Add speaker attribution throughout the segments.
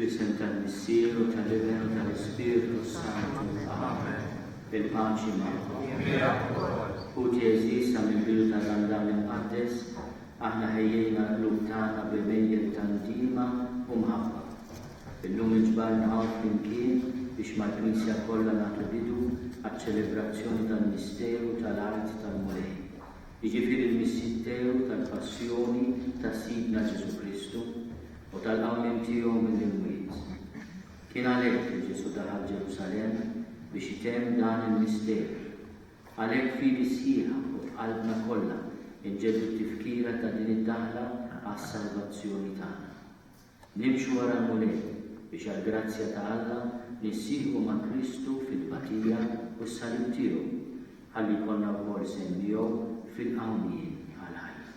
Speaker 1: Fl-isem tal-Missieru, tal-Ibnu, tal-Ispiritu Santu. Amen. Il-paċi magħkom. U Ġeżisa mill-bidu tal-Ġimgħa Mqaddsa, aħna ħejjejna l-qlub tagħna b'mejjed tandima u mħabba. Illum iġbarna hawn flimkien biex mal-Knisja kollha nagħtu bidu għaċ-ċelebrazzjoni tal-Misteru tal-Art tal-Mulej. Jiġifieri l-Misteru tal-Passjoni ta' Sidna Ġesu Kristu u tal-qawmien tiegħu mill-imwiet. Kien għalhekk li Ġesu daħal Ġerusalemm biex itemm dan il-misteru. Għalhekk fidi sħiħa u f'qalbna kollha inġeddu t-tifkira ta' din id-daħla għas-salvazzjoni tagħna. Nimxu wara l-Mulej biex għall-grazzja ta' Alla nissieħbu ma' Kristu fil-batija u s-salim tiegħu ħalli jkollna wkoll sehem miegħu fil-qawmien għal-ħajja.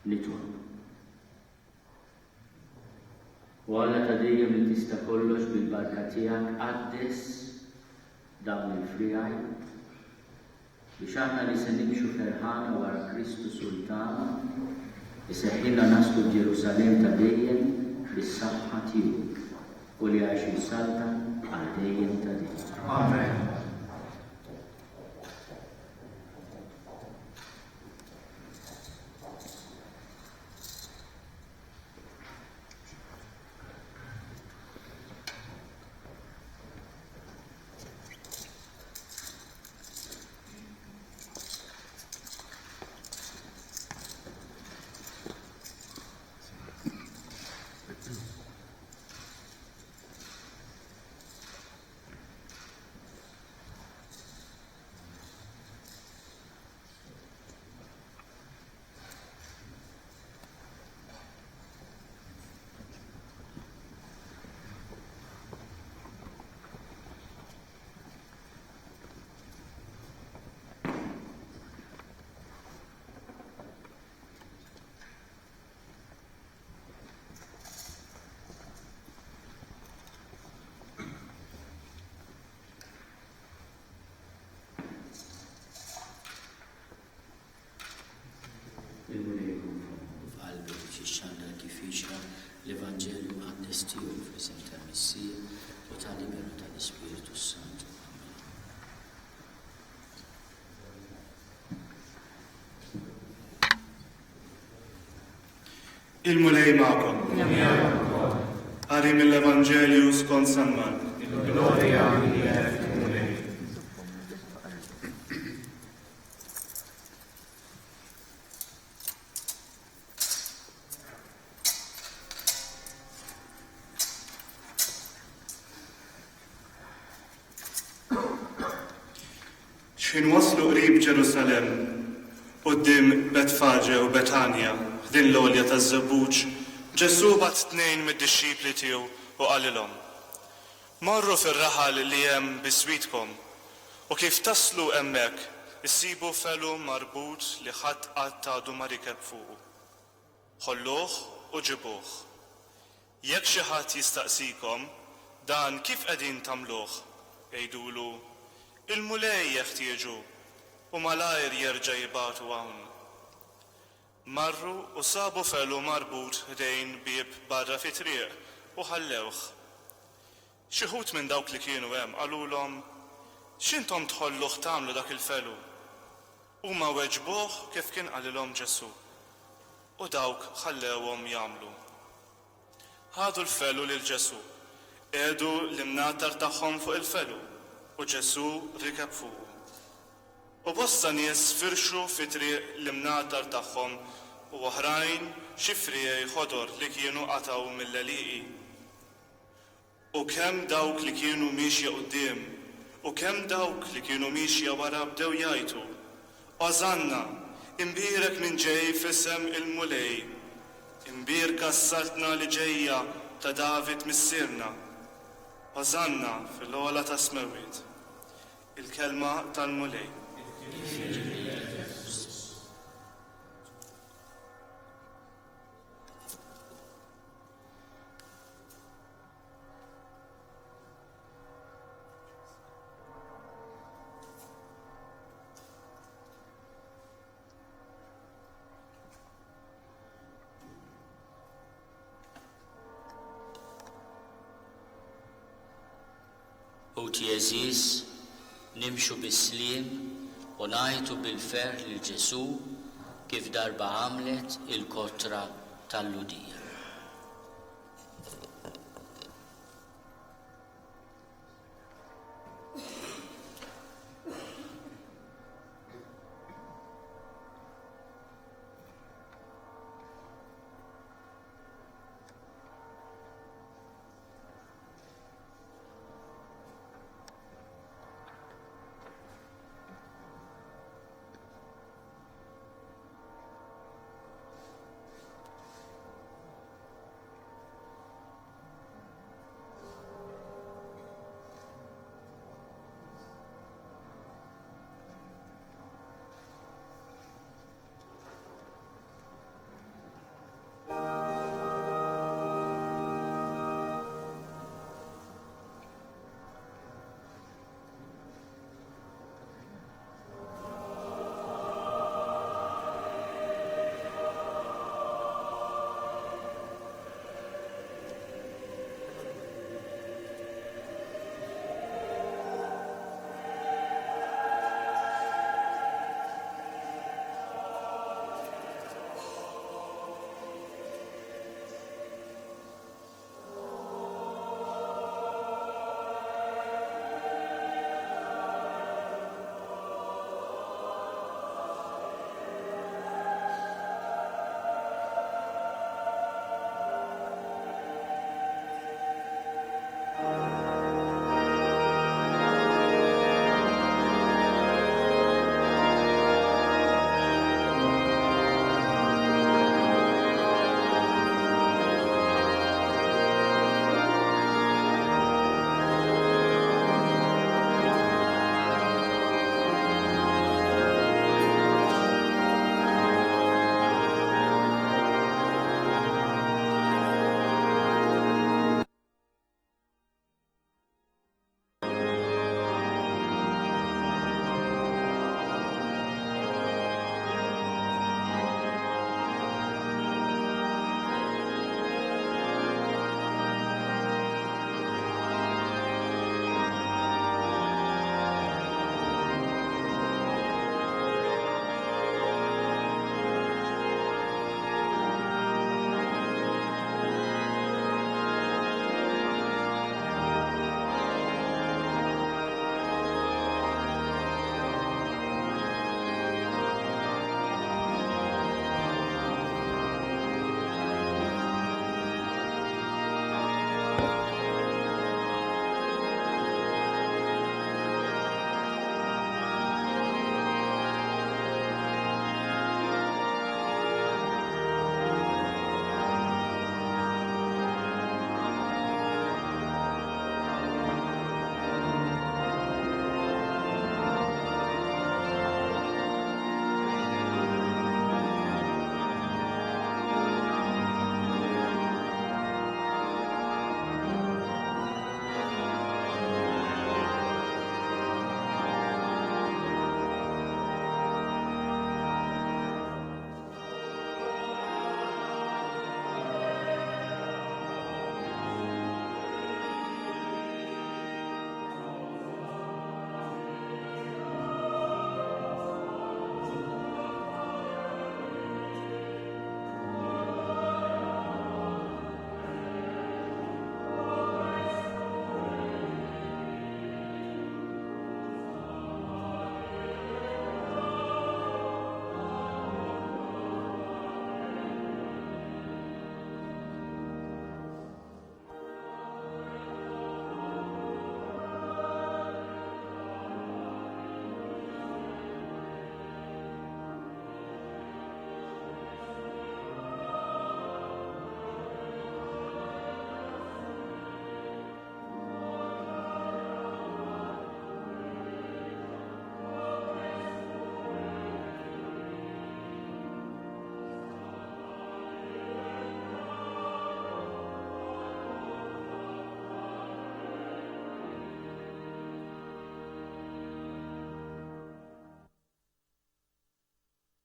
Speaker 1: Nitolbu. U Alla ta' dejjem li tista' kollox bil-barka tiegħek qaddes dawn il-frijaj biex aħna li se nimxu ferħana wara Kristu Sultana iseħħilna naslu Ġerusalemm ta' dejjem bis-saħħa tiegħu u li għax jisalta għal dejjem ta' dejjem. Amen.
Speaker 2: L-Evanġelju Mqaddis tiegħu f'isem tal-Missija u tal-Liberu tal-Ispiritu Sant.
Speaker 3: Il-mulej magħkom. Qari mill-Evanġelju skont San Ġwann. Glorja lilek mulej. X'in waslu qrib Ġerusalemm, quddiem Betfaġe u Betanja, din l-għolja taż-żebbuġ, Ġesu bagħat tnejn mid-dixxipli tiegħu u qalilhom: Marru fir-raħal li hemm biswitkom u kif taslu hemmhekk issibu felu marbut li ħadd qatt għadu ma rikeb fuqu. Ħolluh u ġibuh. Jekk xi ħadd jistaqsikom dan kif qegħdin tagħmluh, jgħidulu: il-mulej jeħtieġu u malajr jerġa' jibgħatu hawn. Marru u sabu felu marbut ħdejn bieb barra fit-triq u ħallewh. Xi ħud minn dawk li kienu hemm qalulhom: x'intom tħolluh tagħmlu dak il-felu? Huma weġbuh kif kien qalilhom Ġesu u dawk ħallewhom jagħmlu. Ħadu l-felu lil Ġesu, qiegħdu l-imnatar tagħhom fuq il-felu u Ġesu rikeb fuqu. U bosta nies firxu fit-triq l-imnatar tagħhom u oħrajn xi frijej ħodor li kienu qataw mill-għeliqi. U kemm dawk li kienu mixja quddiem u kemm dawk li kienu mixja wara bdew jgħidu: Ożanna, imbierek minn ġej f'isem il-mulej, imbierka s-saltna li ġejja ta' David missierna. Ożanna fil-ogħla ta' smewiet. Il-kelma tal-mulej.
Speaker 2: Ħut Jeżis nimxu bis-sliem u ngħidu bil-ferħ lil Ġesu kif darba għamlet il-kotra tal-Ludija.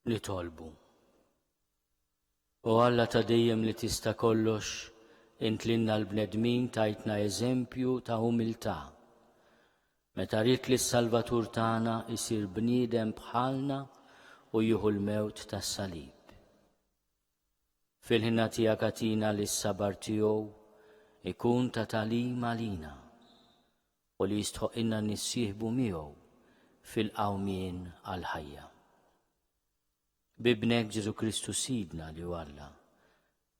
Speaker 2: Nitolbu. U Alla ta' dejjem li tista' kollox, int lilna l-bnedmin tajtna eżempju ta' umiltà. Meta rid li s-Salvatur tagħna jsir bniedem bħalna u jieħu l-mewt tas-salib. Fil-ħinna tiegħek agħtina li s-sabar tiegħu ikun ta' tagħlim għalina u li jistħoqilna nissieħbu miegħu fil-qawmien għall-ħajja. Bibnek Ġesu Kristu Sidna li hu Alla,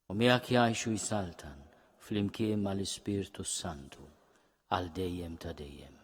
Speaker 2: u miegħek jgħixu jsaltan fl-imkien mal-Ispirtu Santu għal dejjem ta' dejjem.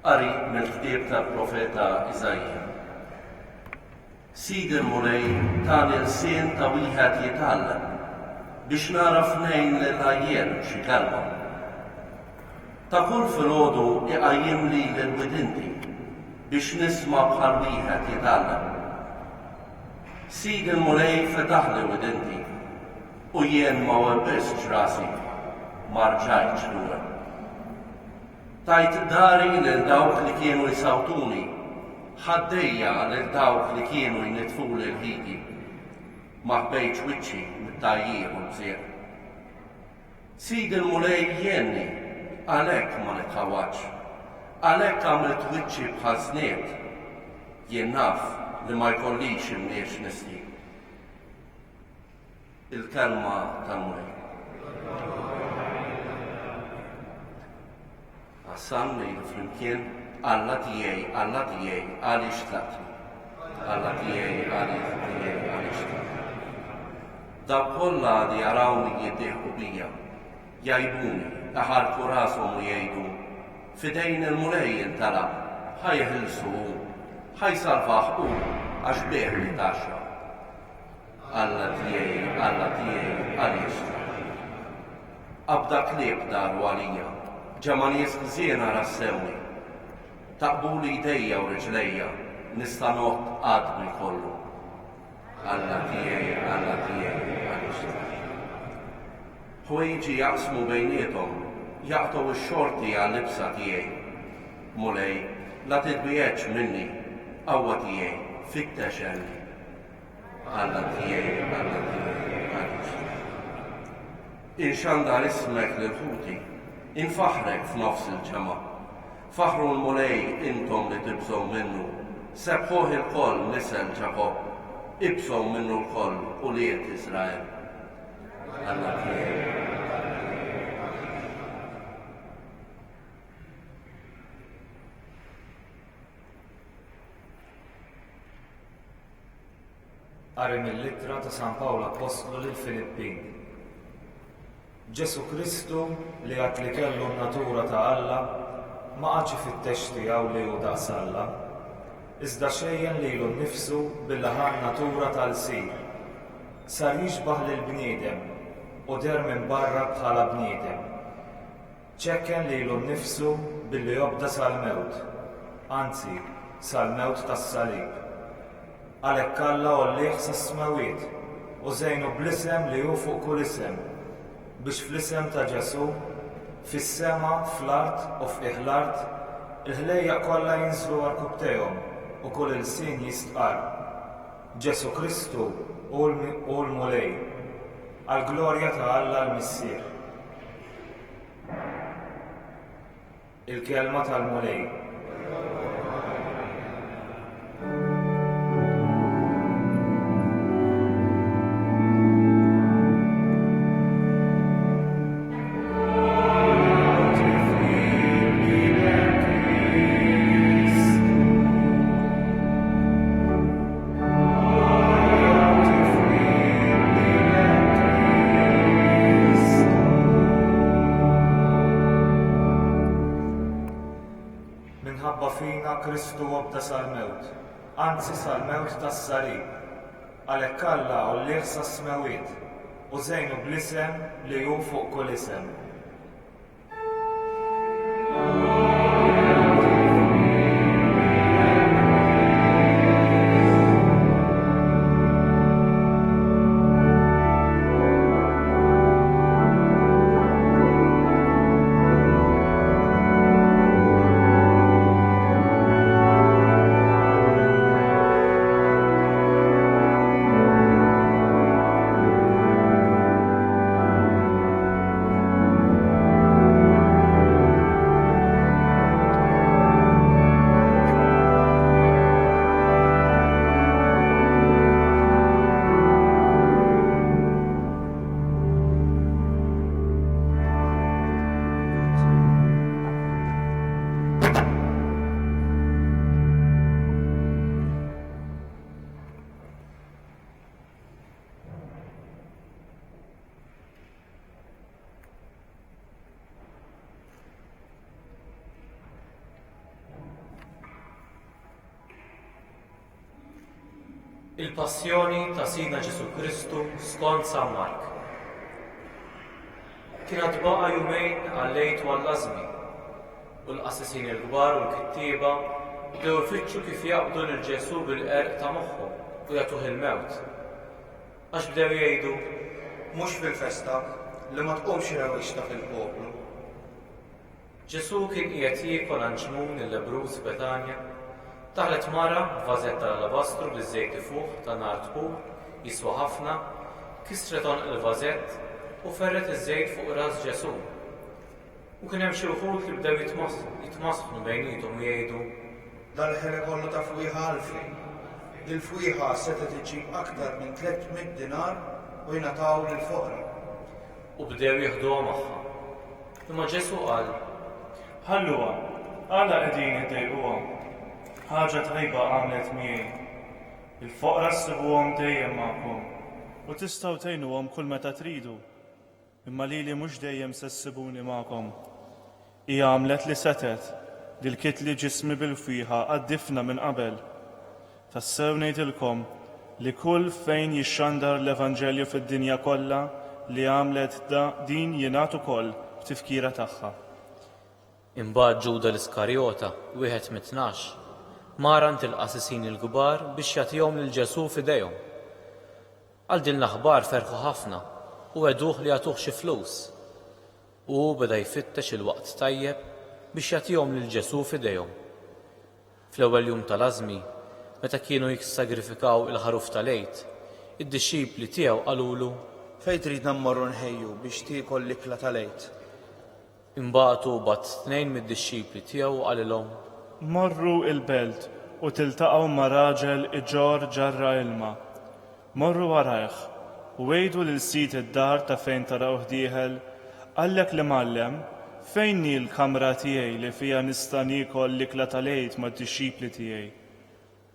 Speaker 4: Qari mill-ktieb tal-profeta Iżajja. Sidi l-Mulej tani l-sien ta' wieħed jitgħallem biex naraf ngħin lill-ħajjien xi kelma. Ta' kull filgħodu iqajjim li l-widinti biex nisma' bħal wieħed jitgħallem. Sidi l-Mulej fetaħ li widinti u jien ma webbistx rasi ma rġajtx lura. Tajt dari lil dawk li kienu jisawtuni, ħaddejja lil dawk li kienu jnitfuli l-ħidi, ma ħbejtx wiċċi mit-tajjir u bżieq. Sidi l-Mulej jenni, għalhekk ma nitħawwaġġ, għalhekk għamilt wiċċi bħażniet, jien naf li ma jkollix imniex nisti. Il-kelma tal-Mulej. Għassamni flimkien Alla tiegħi, għaliex tlaqtni. Alla tiegħi, għaliex tlaqtni. Daw kollha li jarawni jiddieħu bija, jgħiduni, aħarku rashom u jgħidu, fidejn il-Mulej intalab, ħajħilsu hu, ħajsalvaħ hu għax beħ li taxxa. Alla tiegħi, għaliex tlaqtni. Abda klieb daru għalija. Ġamanies ħżiena rassewni, taqbuli jdejja u riġlejja, nista' noqgħod għadmi kollu. Alla tiegħi, għaliex tlaqtni. Ħwejġi jaqsmu bejniethom, jaqtgħu x-xorti għall-libsa tiegħi. Mulej, la titbieċ minni, qawwa tiegħi, fittexenni. Alla tiegħi, għaliex tlaqtni. Inxandar ismek lil-ħuti, infaħrek f'nofs il-ġemma. Faħru l-Mulej intom li tibżgħu minnu, sebħuh il-koll nisel Ġakob, ibżgħu minnu l-koll uliet Iżrael. Alla tiegħi.
Speaker 5: Qari mill-Littra ta' San Pawlu Apostlu lill-Filippin. Ġesu Kristu li għat li kellu n-natura ta' Alla ma għadx fit-tex tiegħu li hu daqs Alla, iżda xejjen lilu nnifsu billi ħa natura tal-sir. Sar jixbaħ lill-bniedem u der minn barra bħala bniedem. ċekken lilu nnifsu billi jobda sal-mewt, anzi sal-mewt tas-salib. Għalhekk Alla ollih sas-smawiet u żejnu bl-isem li hu fuq kull isem, biex fl-isem ta' Ġesu, fis-sema, fl-art u f'qiegħ-l-art, il-ħlejja kollha jinslu għall-kubtejhom u kull il-sin jistqar. Ġesu Kristu u l-Mulej, għall-glorja ta' Alla l-Missier. Il-kelma tal-Mulej. minħabba fina Kristu wabda sal-mewt, anzi sal-mewt tas-salib, għalhekk Alla għollih sas-smawiet u żejnu bl-isem li hu fuq kull isem. Il-passjoni ta' Sina Ġesu Kristu skont San Mark. Kienet baqa' jumejn għal-lejl u għall-għażmi u l-qassisin il-kbar u l-kittieba bdew ifittxu kif jaqbdu lil Ġesu bil-qerq ta' moħħhom u jagħtuh il-mewt. Għax bdew jgħidu
Speaker 6: mhux fil-festa li ma tqumx rewwixta fil-poplu.
Speaker 5: Ġesu kien qiegħed jiekol għanġmun il-lebruż Betanja. Taħlet mara b'vażett tal-alabastru biż-żejt fuq ta' nar tħur jiswa ħafna, kisret il-vażett u ferret iż-żejt fuq ras Ġesu. U kien hemm xi wħud li bdew jitmasħnu bejniethom u jgħidu:
Speaker 6: Dal-ħele kollu ta' fwieħa għalfejn. Il-fwieħa setgħet iġġib aktar minn 300 dinar u jingħataw lill-foqra.
Speaker 5: U bdew jieħduha magħha. Imma Ġesu qal:
Speaker 3: Ħalluha, għala qegħdin iddejquha. Ħaġa tajba għamlet miegħi. Il-foqra ssibuhom dejjem magħkom u tistgħu tgħinuhom kull meta tridu. Imma lili mhux dejjem se ssibuni magħkom. Hija għamlet li setet, dil-kit li ġismi bil-fwieħa għaddifna minn qabel. Tassew ngħidilkom li kull fejn jixxandar l-Evanġelju fid-dinja kollha li għamlet din jingħad ukoll b'tifkira tagħha.
Speaker 5: Imbagħad Ġuda l-Iskarjota, wieħed mit-tnax, mara ant il-qassisin il-kbar biex jagħtihom lil Ġesu f'idejhom. Għal din l-aħbar ferħu ħafna u għeduh li jagħtuh xi flus. U beda jfittex il-waqt tajjeb biex jagħtihom lil Ġesu f'idejhom. Fl-ewwel jum tal-għażmi, meta kienu jissagrifikaw il-ħaruf tal-għejd, id-dixxipli tiegħu qalulu:
Speaker 6: Fejn tridna mmorru nħejju biex tiekol l-ikla tal-għejd?
Speaker 5: Imbagħtu bat tnejn mid-dixxipli tiegħu qalilhom:
Speaker 3: Morru il-belt u tiltaqgħu ma' raġel iġġor ġarra ilma. Morru warajh u għejdu lil sit id-dar ta' fejn tarawh dieħel, għallek li mallem, fejn hi l-kamra tiegħi li fiha nista' niekol l-ikla tal-għejd mad-dixxipli tiegħi.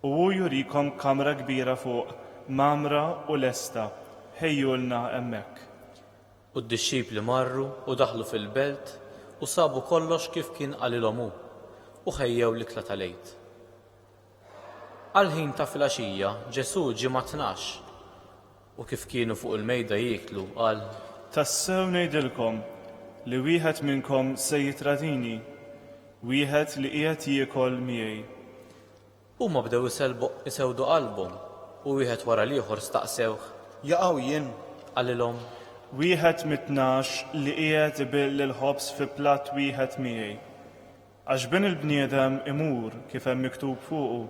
Speaker 3: U hu jurikom kamra kbira fuq, mamra u lesta, ħejjulna hemmhekk.
Speaker 5: U d-dixxipli marru u daħlu fil-belt u sabu kollox kif kien qalilhom hu u ħejjew l-ikla tal-għejd. Għal-ħin ta' filgħaxija Ġesu ġie ma' 12 u kif kienu fuq il-mejda jieklu qal:
Speaker 3: Tassew ngħidilkom li wieħed minnkom se jitradini, wieħed li qiegħed jiekol miegħi.
Speaker 5: Huma bdew isewdu qalbhom u wieħed wara l-ieħor staqsewh:
Speaker 6: Jaqgħu jien?
Speaker 5: qalilhom:
Speaker 3: Wieħed mit-12 li qiegħed ibill il-ħobs fi platt wieħed miegħi. Għax bin il-bniedem imur kif hemm miktub fuqu,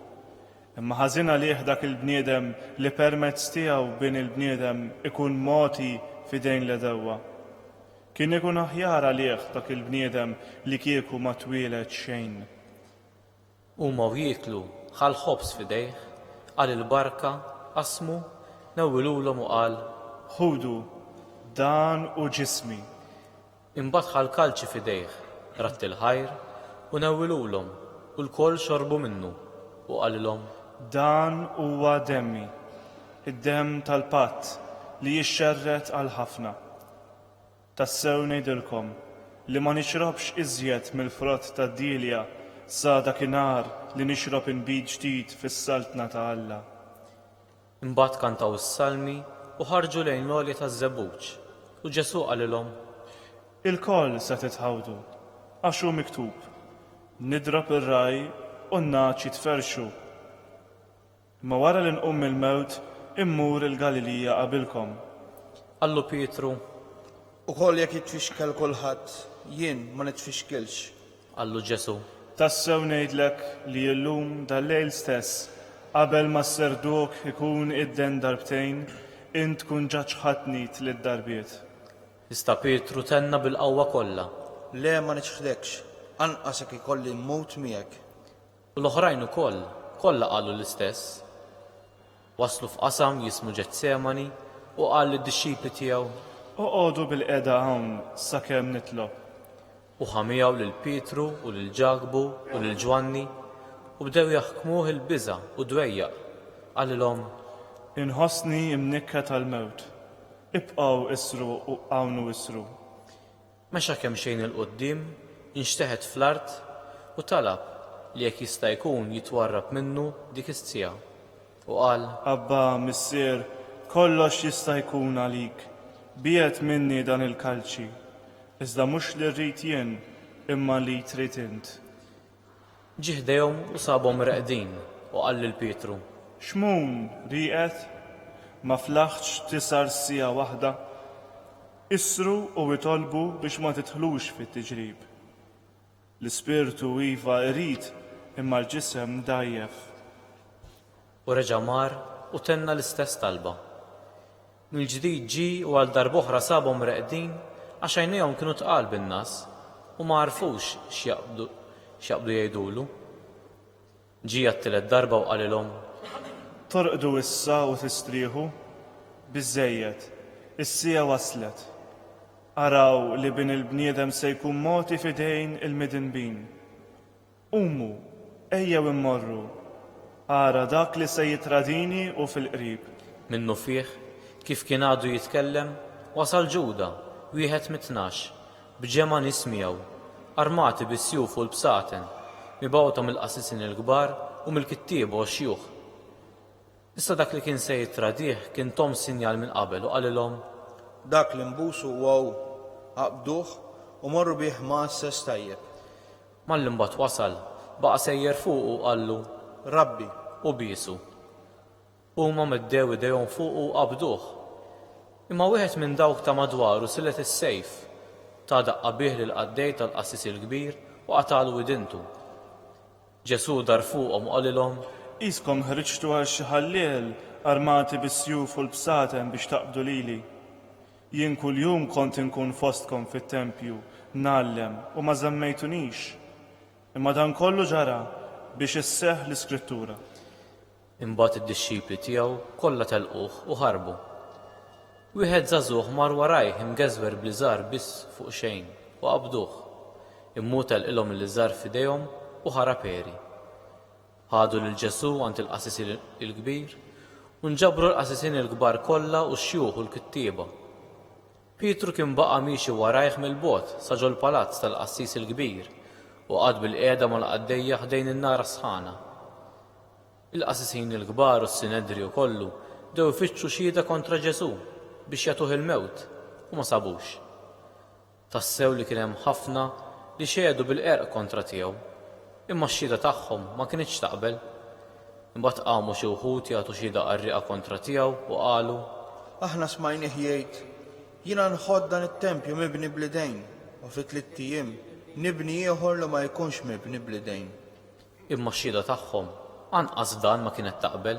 Speaker 3: imma ħażin għalih dak il-bniedem li permezz tiegħu bin il-bniedem ikun moti f'idejn l-edewwa. Kien ikun aħjar għalih dak il-bniedem li kieku ma twieled xejn.
Speaker 5: Huma jieklu ħal ħobs f'idejh, qal il-barka, qasmu, newwilulhom u qal:
Speaker 3: Ħudu, dan u ġismi.
Speaker 5: Imbagħad ħal kalċi f'idejh, ratt il-ħajr u newwilulhom u l-koll xorbu minnu u qalilhom:
Speaker 3: Dan huwa demmi, id-demm tal-patt li jixxerret għal ħafna. Tassew ngħidilkom li ma nixrobx iżjed mill-frott tad-dilja sa dakinhar li nixrob inbid ġdid fis-saltna ta' Alla.
Speaker 5: Imbagħad kantaw is-salmi u ħarġu lejn l-għolja taż-żebbuġ u Ġesu qalilhom:
Speaker 3: Il-koll se titħawdu, għax hu miktub, nidrob ir-raj u n-naċi tferxu. Ma wara li nqum il-mewt immur il-Galilija qabilkom.
Speaker 5: Qallu Pietru:
Speaker 6: Ukoll jekk jitfixkel kulħadd, jien ma nitfixkelx.
Speaker 5: Qallu Ġesu:
Speaker 3: Tassew ngħidlek li llum dal-lejl stess, qabel ma s-serduk ikun idden darbtejn, int tkun ġaġħadni tliet darbiet.
Speaker 5: Ista Pietru tenna bil-qawwa kollha.
Speaker 6: Le ma niċħdekx, anqas jekk ikolli mmut miegħek.
Speaker 5: U l-oħrajn ukoll kollha qalu l-istess. Waslu f'qasam jismu Ġetsemani u qal lid-dixxipli tiegħu:
Speaker 3: Oqogħdu bil-qeda hawn sakemm nitlob.
Speaker 5: U ħamijaw lil Pietru u lil Ġagbu u lil Ġwanni u bdew jaħkmuh il-biża' u dwejjaq. Qalilhom:
Speaker 3: Inħossni imnikka tal-mewt. Ibqgħu isru u qawnu isru.
Speaker 5: Mexa kemm xejn il-qudiem, inxteħed fl-art u talab li jekk jista' jkun jitwarrab minnu dik is-sija. U qal:
Speaker 3: Abba, missier, kollox jista' jkun għalik. Biet minni dan il-kalċi. Iżda mhux li rrid jien, imma li trid int.
Speaker 5: Ġie ħdejhom u sabhom reqdin u qal lil Pietru:
Speaker 3: X'mun rieqed? Ma flaħx tisar sija waħda? Isru u itolbu biex ma titħlux fit-tiġrib. L-ispirtu iva irid imma l-ġisem dajjef.
Speaker 5: U reġa' mar u tenna l-istess talba. Mill-ġdid ġie u għal darb'oħra sabhom reqdin għax għajnejhom kienu tqal bin-nas u ma għarfux x'jaqbdu jgħidulu. Ġie għat-tielet darba u qalilhom:
Speaker 3: Torqdu issa u tistrieħu? Biżżejjed, is-sija waslet. Araw li bin il-bniedem se jkun mogħti f'idejn il-midinbin. Qumu, ejjew immorru. Ara dak li se jitradini u fil-qrib.
Speaker 5: Minnu fih, kif kien għadu jitkellem, wasal Ġuda, wieħed mit-tnax, b'ġema' nies miegħu, armati bis-sjuf u l-bsaten, mibgħuta mill-qasisin il-kbar u mill-kittieba u x-xjugħ. Issa dak li kien se jitradih kien tom sinjal minn qabel u qalilhom:
Speaker 6: Dak li nbusu waw, aqbduh u morru bih ma' s-sess tajjeb.
Speaker 5: Mal-imbagħad wasal, baqa' sejjer fuq u qallu:
Speaker 6: Rabbi,
Speaker 5: u bisu. Huma meddew idejhom fuq u qabduh. Imma wieħed minn dawk ta' madwaru silet is-sejf, ta' daqqa bih lil qaddej tal-qassis il-kbir u qatalu widintu. Ġesu dar fuqhom u qalilhom:
Speaker 3: Iskom ħriġtu għal xi ħalliel armati bis-sjuf u l-bsaten biex taqbdu lili. Jien kuljum kont inkun fostkom fit-tempju, nallem u ma żammejtunix. Imma dan kollu ġara biex isseħħ l-Iskrittura.
Speaker 5: Imbagħad id-dixxipli tiegħu kollha telquh u ħarbu. Wieħed żagħżugħ mar warajh imgeżwer bliżar biss fuq xejn u qabduh. Immutel ilhom il-liżar f'idejhom u ħaraperi. Ħadu lil Ġesu għand il-qassis il-kbir u nġabru l-qassisin il-kbar kollha u x-xjuħ u l-kittieba. Pietru kien baqa' miexi warajh mill-bogħod sa ġol palazz tal-qassis il-kbir u qgħad bil-qiegħda mal-qaddejja ħdejn in-nar sħana. Il-qassisin il-kbar u s-sinedriju kollu bdew ifittxu xhieda kontra Ġesu biex jagħtuh il-mewt u ma sabux. Tassew li kien hemm ħafna li xedu bil-qerq kontra tiegħu, imma x-xhieda tagħhom ma kinitx taqbel. Imbagħad qamu xi wħud jagħtu xhieda qarrieqa kontra tiegħu u qalu:
Speaker 6: Aħna smajnih jgħid, jiena nħodd dan it-tempju mibni bl-idejn u fi 3 ijiem nibni ieħor li ma jkunx mibni bl-idejn.
Speaker 5: Imma x-xhieda tagħhom anqas dan ma kienet taqbel.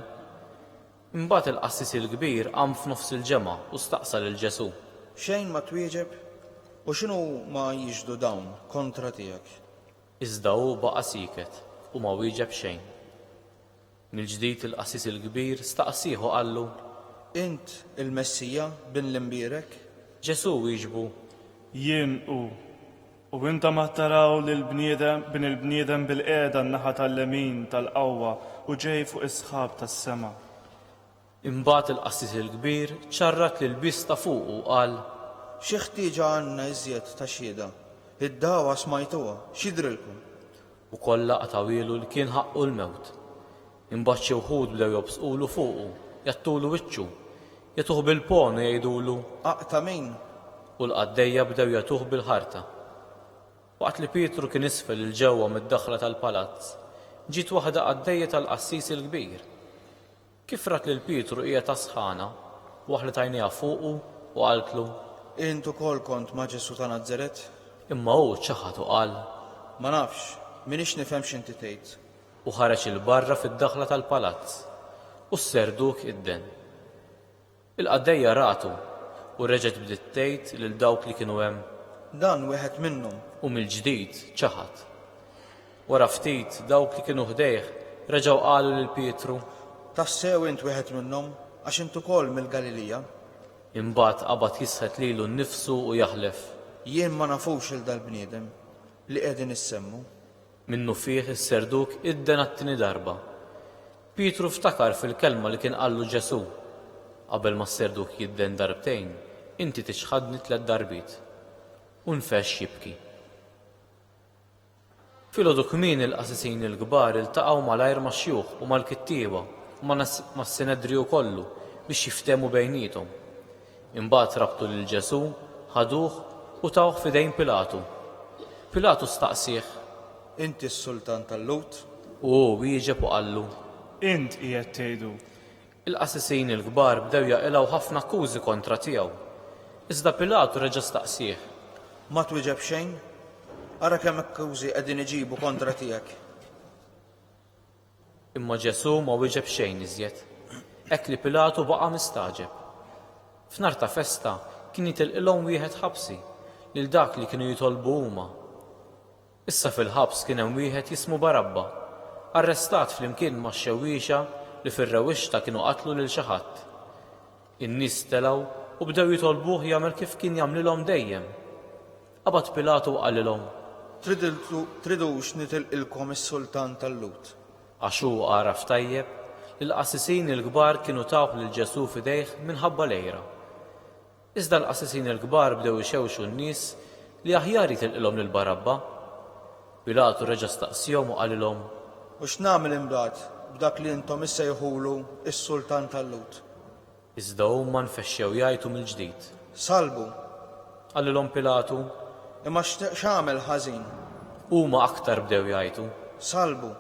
Speaker 5: Imbagħad il-qassis il-kbir qam f'nofs il-ġemgħa u staqsa lil Ġesu:
Speaker 6: Xejn ma twieġeb? U x'inhu ma jiġdu dawn kontra tiegħek?
Speaker 5: Iżda hu baqa' siket u ma wieġeb xejn. Mill-ġdid il-qassis il-kbir staqsih u qallu:
Speaker 6: Int il-Messija bin l-imbierek?
Speaker 5: Ġesu wieġbu:
Speaker 3: Jien u inta ma taraw lil-bniedem bin il-bniedem bil-qiegħda n-naħa tal-lemin tal-qawwa u ġej fuq is-sħab tas-sema.
Speaker 5: Imbagħad il-qassis il-kbir ċarrak lil biss ta' fuq u qal:
Speaker 6: Xi ħtieġa għandna iżjed ta' xhieda? Id-dawa smajtuha, x'jidrilkom?
Speaker 7: u kollha qatawilu li kien ħaqqu l-mewt. Imbagħad xi wħud bdew jobsqulu fuqu, jattulu wiċċu, jagħtuh bil-pon u jgħidulu
Speaker 6: Aqta' min?
Speaker 7: u l-qaddejja bdew jagħtuh bil-ħarta. Waqt li Pietru kien isfel il ġewwa mid-daħla tal-palazz, ġiet waħda qaddejja tal-qassis il-kbir. Kif rat lil Pietru hija tasħana, waħlet għajnejha fuqu u qaltlu:
Speaker 6: Intu kol kont ma' Ġesu ta' Nażaret?
Speaker 7: Imma hu ċaħat u qal:
Speaker 6: Ma nafx, minix nifhem x'inti tgħid.
Speaker 7: u ħareġ il-barra fid-daħla tal-palazz u s-serduk idden. Il-qaddejja ratu u reġgħet bdiet tgħid lil dawk li kienu hemm:
Speaker 6: Dan wieħed minnhom.
Speaker 7: u mill-ġdid ċaħat. Wara ftit dawk li kienu ħdejh reġgħu qalu lil Pietru:
Speaker 6: Tassew int wieħed minnhom għax intu kol mill-Galilija.
Speaker 7: Imbagħad qabad jisħet lilu nnifsu u jaħlef:
Speaker 6: Jien ma nafux il dal-bniedem li qegħdin issemmu.
Speaker 7: Minnu fih is-serduk idden għat-tieni darba. Pietru ftakar fil-kelma li kien qallu Ġesu: Qabel ma s-serduk jidden darbtejn, inti tixħadni 3 darbit. U nfex jibki. Filgħodu kmieni il-qasisin il-kbar iltaqgħu malajr max-xjuħ u mal-kittieba u mas-Sinedriju kollu biex jiftehmu bejniethom. Imbagħad rabtu lil Ġesu, ħaduh u tawh f'idejn Pilatu. Pilatu staqsih:
Speaker 6: Inti s-sultan tal-Lut?
Speaker 7: u hu wieġeb u qallu:
Speaker 3: Int qiegħed tgħidu.
Speaker 7: Il-qasisin il-kbar bdew jaqilgħu ħafna akkużi kontra tiegħu. Iżda Pilatu reġa' staqsih:
Speaker 6: Ma twieġeb xejn? Ara kemm akkużi qegħdin iġibu kontra tiegħek.
Speaker 7: Imma Ġesu ma wieġeb xejn iżjed. Hekk li Pilatu baqa' mistaġeb. F'nar ta' festa kien jitilqilhom wieħed ħabsi lil dak li kienu jitolbu huma. Issa fil-ħabs kien hemm wieħed jismu Barabba, arrestat flimkien max-xewwiexa li fir-rewwixta kienu qatlu lil xi ħadd. In-nies telgħu u bdew jitolbuh jagħmel kif kien jagħmlilhom dejjem. Qabad Pilatu qalilhom:
Speaker 6: Tridux nitilqilkom is-sultan tal-Lut.
Speaker 7: Għax hu għaraf tajjeb li l-qassisin il-kbar kienu tawh lil Ġesu f'idejh minħabba lejra. Iżda l-qassisin il-kbar bdew ixewxu n-nies li aħjar jitilqilhom lil Barabba. Pilatu reġa' staqsihom u qalilhom:
Speaker 6: U x'nagħmel imbagħad b'dak li intom issejħulu is-sultan tal-Lut?
Speaker 7: Iżda huma nfexxew jgħidu mill-ġdid.
Speaker 6: Salbu.
Speaker 7: Qalilhom Pilatu:
Speaker 6: Imma x'għamel ħażin?
Speaker 7: huma aktar bdew jgħidu.
Speaker 6: Salbu.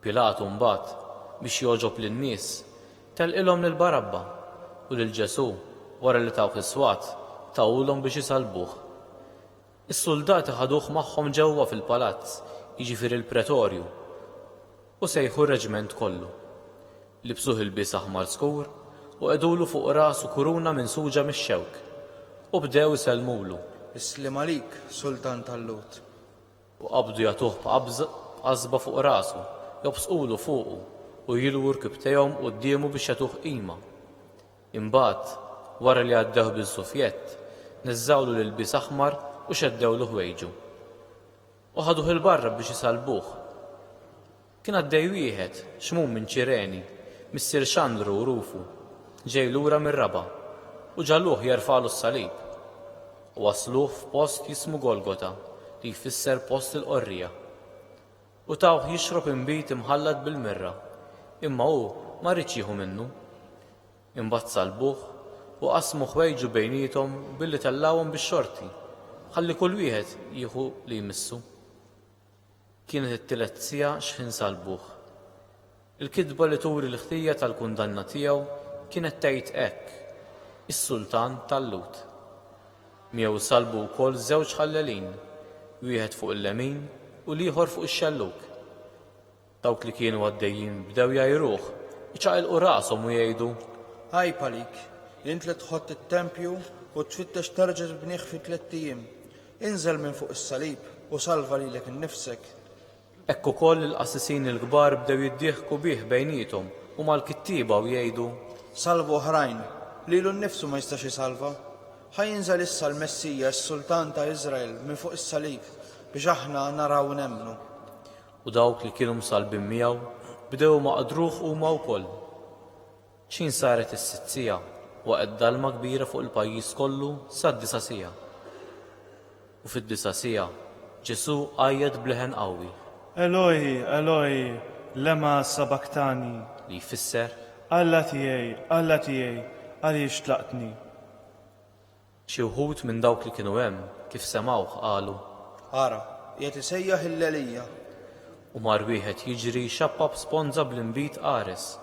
Speaker 7: Pilatu mbagħad biex joġob lin-nies telqilhom lil Barabba u lil Ġesu wara li tawh is-swat tawulhom biex isalbuh. Is-soldati ħaduh magħhom ġewwa fil-palazz, jiġifieri l-pretorju, u sejħu r-reġiment kollu. Libsuh il-bies aħmar skur u qedulu fuq rasu kuruna minsuġa mix-xewk u bdew isellmulu.
Speaker 6: Islim għalik, sultan tal-Lut.
Speaker 7: U qabdu jagħtuh b'qasba fuq rasu, jobsqulu fuqu u jilwu rkibtejhom qudiemu biex jagħtuh qima. Imbagħad, wara li għaddew bis-sufjett, niżżawlu l-ilbies aħmar u xeddewlu ħwejġu. U ħaduh il-barra biex isalbuh. Kien għaddej wieħed xmum minn Ċireni, missier Xandru u Rufu, ġej lura mir-Raba u ġalluh jerfalu s-salib. U wasluh f'post jismu Golgota li jfisser post il-qorrija. U tawh jixrob inbit imħallat bil-mirra, imma hu ma rridx jieħu minnu. Imbagħad salbuh u qasmu ħwejġu bejniethom billi tellawhom bix-xorti, ħalli kull wieħed jieħu li jmissu. Kienet it-tielet siegħa x'ħin salbuh. Il-kitba li turi l-ħtija tal-kundanna tiegħu kienet tgħid hekk: is-Sultan tal-Lut. Miegħu salbu wkoll 2 ħallelin, wieħed fuq il-lemin u l-ieħor fuq ix-xelluk. Dawk li kienu għaddejjin bdew jgħajruh, iċaqilqu rashom u jgħidu:
Speaker 6: Ħajb għalik, int li tħodd it-tempju u tfittex terġa' tibnih fi 3 ijiem. Inżel minn fuq is-salib u salva lilek innifsek.
Speaker 7: Hekk ukoll il-qassisin il-kbar bdew jiddieħku bih bejniethom u mal-kittieba u jgħidu:
Speaker 6: Salvu oħrajn, lilu nnifsu ma jistax isalva. Ħajinżel issa l-Messija, s-Sultan ta' Iżrael, minn fuq is-salib biex aħna naraw nemmnu.
Speaker 7: U dawk li kienu msalbin miegħu bdew maqdruh huma wkoll. X'in saret is-6 siegħa waqgħet dalma kbira fuq il-pajjiż kollu sad-9 siegħa. U fid-9 siegħa Ġesu għajjed bleħen qawwi
Speaker 3: Eloi, Eloi, lema sabaktani.
Speaker 7: li jfisser
Speaker 3: Alla tiegħi, għaliex tlaqtni.
Speaker 7: xi wħud minn dawk li kienu hemm kif semgħuh qalu
Speaker 6: Ara, qiegħed isejjaħ il-lelija.
Speaker 7: u mar wieħed jiġri xappab sponza bl-inbit qares,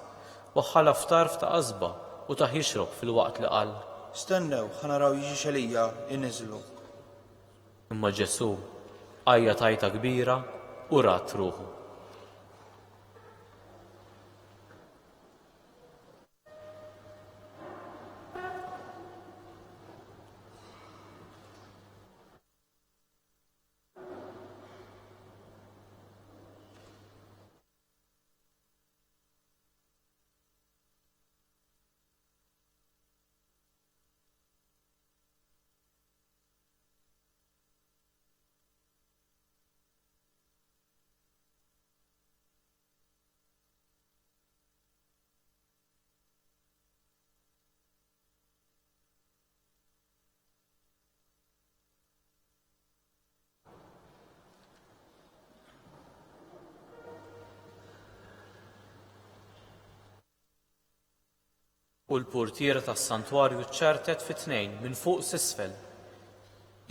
Speaker 7: waħħala ftarf ta' qasba u taħ jixrob fil-waqt li qal.
Speaker 6: Stennew, ħanaraw jiġi xelija iniżlu.
Speaker 7: Imma Ġesu għajja tajta kbira u rat ruħu. U l-portiera tas-santwarju ċċartet fi tnejn minn fuq s'isfel.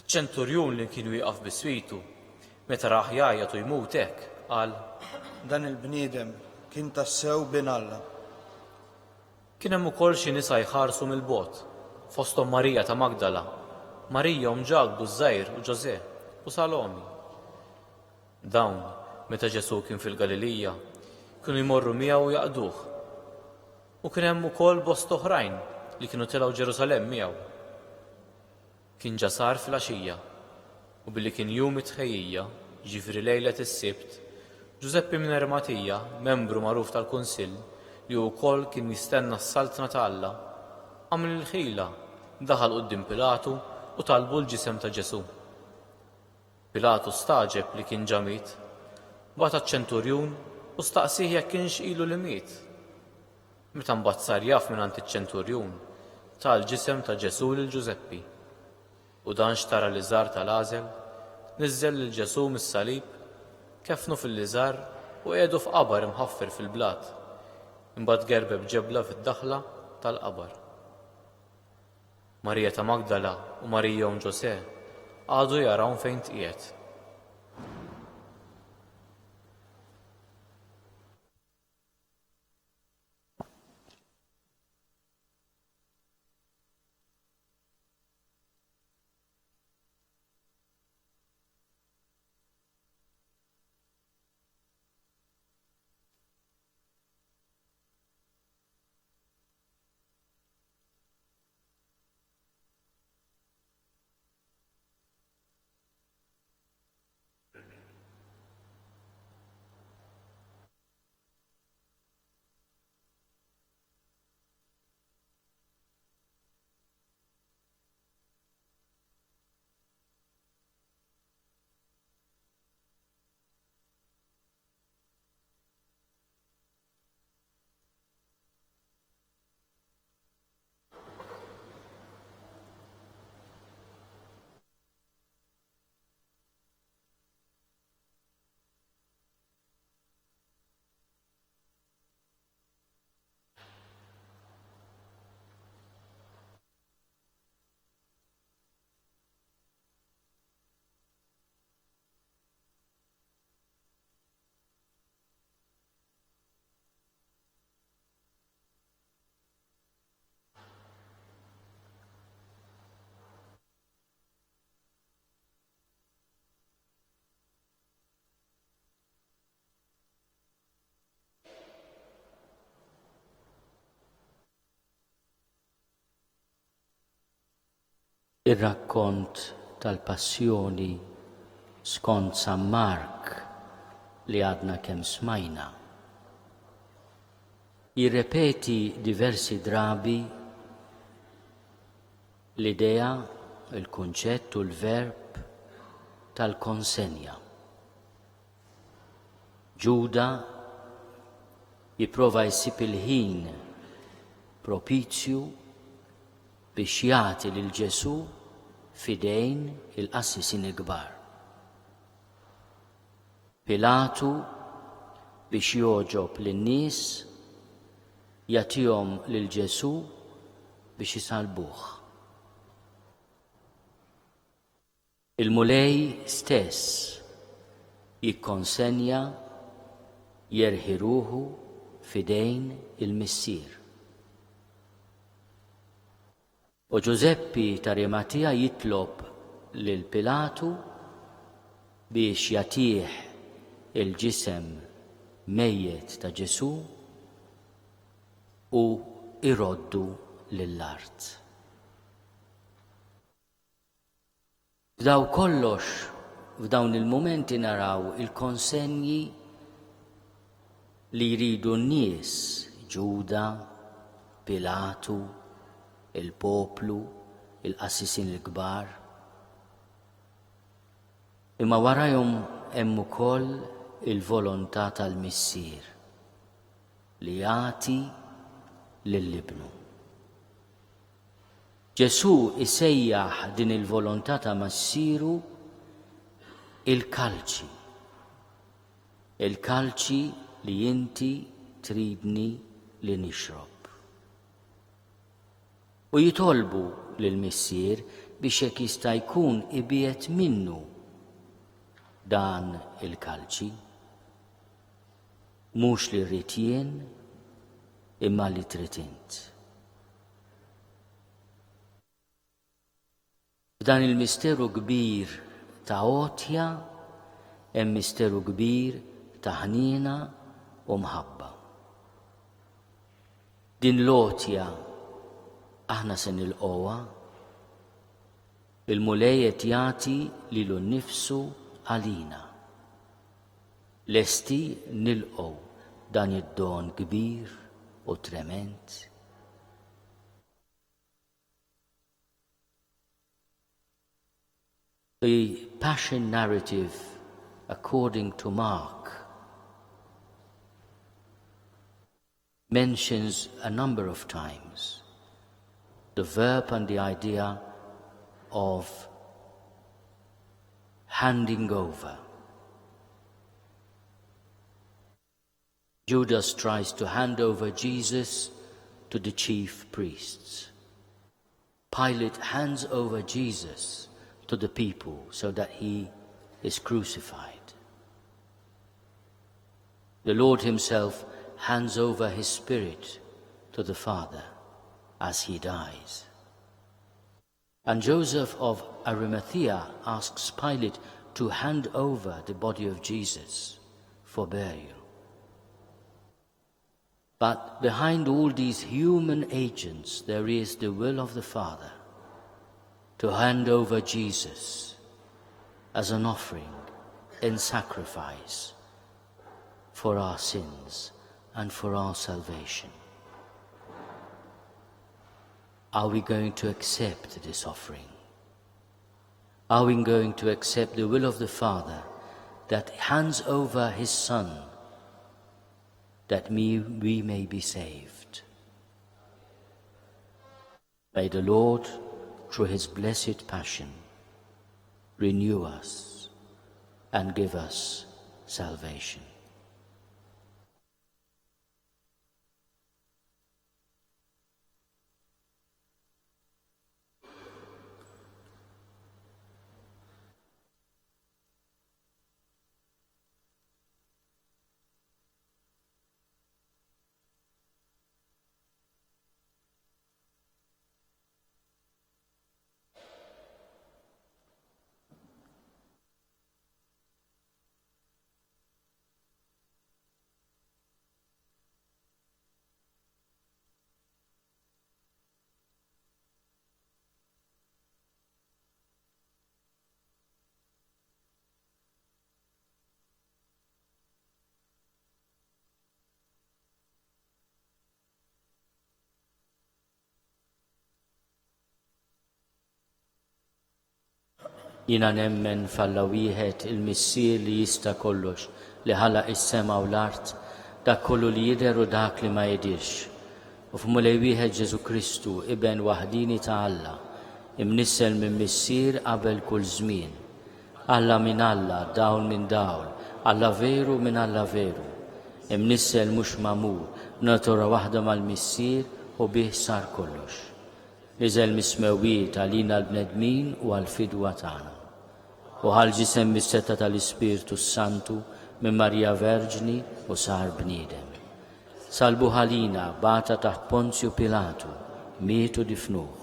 Speaker 7: Iċ-ċenturjun li kien wieqaf biswitu meta raħ jgħajjat u jmut hekk qal
Speaker 6: Dan il-bniedem kien tassew bin Alla.
Speaker 7: kien hemm ukoll xi nisa jħarsu mill-bogħod fosthom Marija ta' Magdala, Marija Ġagbu żgħir u Ġosé u Salomi. Dawn meta Ġesu kien fil-Galilija kienu jmorru miegħu jaqduh. U kien hemm ukoll bost oħrajn li kienu telgħu Ġerusalemm miegħu. Kien ġa sar fil-għaxija u billi kien jum it-tħejjija, ġifri lejlet is-sibt, Ġuseppi minn Arimatija, membru magħruf tal-Kunsill, li wkoll kien jistenna s-saltna ta' Alla, għamel il-ħila, daħal quddiem Pilatu u talbu l-ġisem ta' Ġesu. Pilatu staġeb li kien ġa miet, bagħat ċ-ċenturjun u staqsih jekk kienx ilu li miet. Meta mbagħad sar jaf mingħand iċ-ċenturjun tal-ġisem ta' Ġesu lil Ġuseppi. U dan xtara l-iżar tal-għażel, niżżel lil Ġesu mis-salib, kefnu fil-liżar u qiegħdu f'qabar imħaffer fil-blat. Imbagħad gerbeb ġebla fid-daħla tal-qabar. Marija ta' Magdala u Marija Ġosé għadu jaraw fejn tqiegħed.
Speaker 2: Ir-rakkont tal-passjoni skont San Mark li għadna kemm smajna jirrepeti diversi drabi l-idea, il-kunċett u l-verb tal-konsenja. Ġuda jipprova jsib il-ħin propizju biex jagħti lil Ġesu fidejn il-qassisin kbar. Pilatu biex joġob lin-nies jagħtihom lil Ġesu biex isalbuh. Il-mulej stess jikkonsenja jerħi ruħu fidejn il-missier. U Ġuzeppi ta' Rimatija jitlob lil Pilatu biex jagħtih il-ġisem mejjet ta' Ġesu u iroddu lill-art. F'daw kollox, f'dawn il-momenti naraw il-konsenji li jridu n-nies, Ġuda, Pilatu, il-poplu, il-qassisin il-kbar. Imma warahom hemm ukoll il-volontà tal-missier li jagħti lill-ibnu. Ġesu isejjaħ din il-volontà ta' missieru il-kalċi li inti tridni li nixrob. U jitolbu lill-missier biex jekk jista' jkun ibiet minnu dan il-kalċi, mhux li rrid jien imma li trid int. F'dan il-misteru kbir ta' għotja hemm misteru kbir ta' ħniena u mħabba. Din l-għotja aħna se nilqgħuha, il-mulej qed jagħti lilu nnifsu għalina. Lesti nilqgħu dan id-don kbir u trement. The Passion narrative, according to Mark, mentions a number of times the verb and the idea of handing over. Judas tries to hand over Jesus to the chief priests. Pilate hands over Jesus to the people so that he is crucified. The Lord himself hands over his spirit to the Father as he dies. And Joseph of Arimathea asks Pilate to hand over the body of Jesus for burial. But behind all these human agents, there is the will of the Father to hand over Jesus as an offering and sacrifice for our sins and for our salvation. Are we going to accept this offering? Are we going to accept the will of the Father that hands over his Son that we may be saved? May the Lord, through his blessed passion, renew us and give us salvation. Jina nemmen falla wieħed il-missier li jista' kollox li ħalaq is-sema u l-art, dak kollu li jidher u dak li ma jidirx. U f'mulej wieħed Ġesu Kristu, iben waħdini ta' Alla, imnissel minn missier qabel kull żmien. Alla minn Alla, dawl minn dawl, Alla veru minn alla veru, imnissel mhux magħmur, natura waħda mal-missier u bih sar kollox. Iżel mismewwiet għalina l-bnedmin u għal-fidwa tagħna. U ħal-ġisem bis-setta tal-Ispirtu Santu minn Marija Verġni u sar bniedem. Salbu ħalina bata taħt Ponzju Pilatu, mietu difnuh,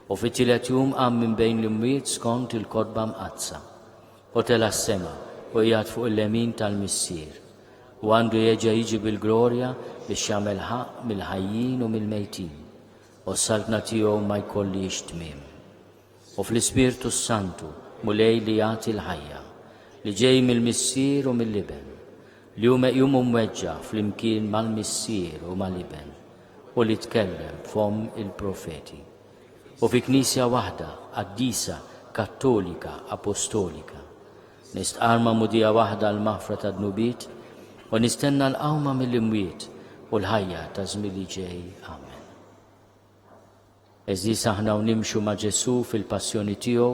Speaker 2: u fit-tielet jum qam minn bejn l-imwiet skont il-Ġimgħa Mqaddsa. U tela s-sema u qiegħed fuq il-lemin tal-missier u għandu jeġa' jiġi bil-glorja biex jagħmel ħaq mill-ħajjin u mill-mejtin u s-saltna tiegħu ma jkollix tmiem. U fl-Ispirtu Santu mulej li jagħti l-ħajja li ġej mill-missier u mill-liben li hu meqjum mweġġa' flimkien mal-missier u mal-liben u li tkellem f'hom il-profeti. U fi Knisja waħda, Quddiesa, Kattolika, Apostolika, nistqarma mudija waħda l-maħfra ta' dnubiet u nistenna l-qawma mill-imwiet u l-ħajja ta' żmien li ġej. Amen. Eżis aħna u nimxu ma' Ġesu fil-passjoni tiegħu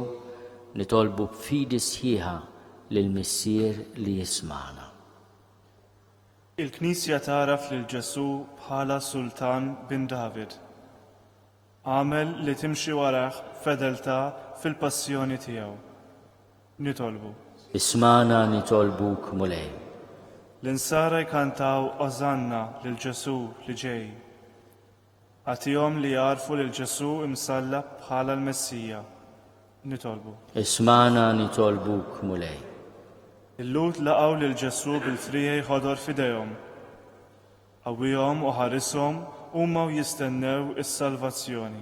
Speaker 2: nitolbu b'fidi sħiħa lill-missier li jismana.
Speaker 3: Il-Knisja taraf lil Ġesu bħala Sultan bin David. Għamel li timxi warah fedeltà fil-passjoni tiegħu. Nitolbu.
Speaker 2: Ismana nitolbuk mulej.
Speaker 3: L-insara jkantaw Ożanna lil Ġesu li ġej. Għatihom li jarfu lil Ġesu imsallab bħala l-Messija. Nitolbu.
Speaker 2: Ismana nitolbuk mulej.
Speaker 3: Il-lut laqgħu lil Ġesu bil-frieħ ħodor f'idejhom. Qawwihom u ħarishom huma jistennew is-salvazzjoni.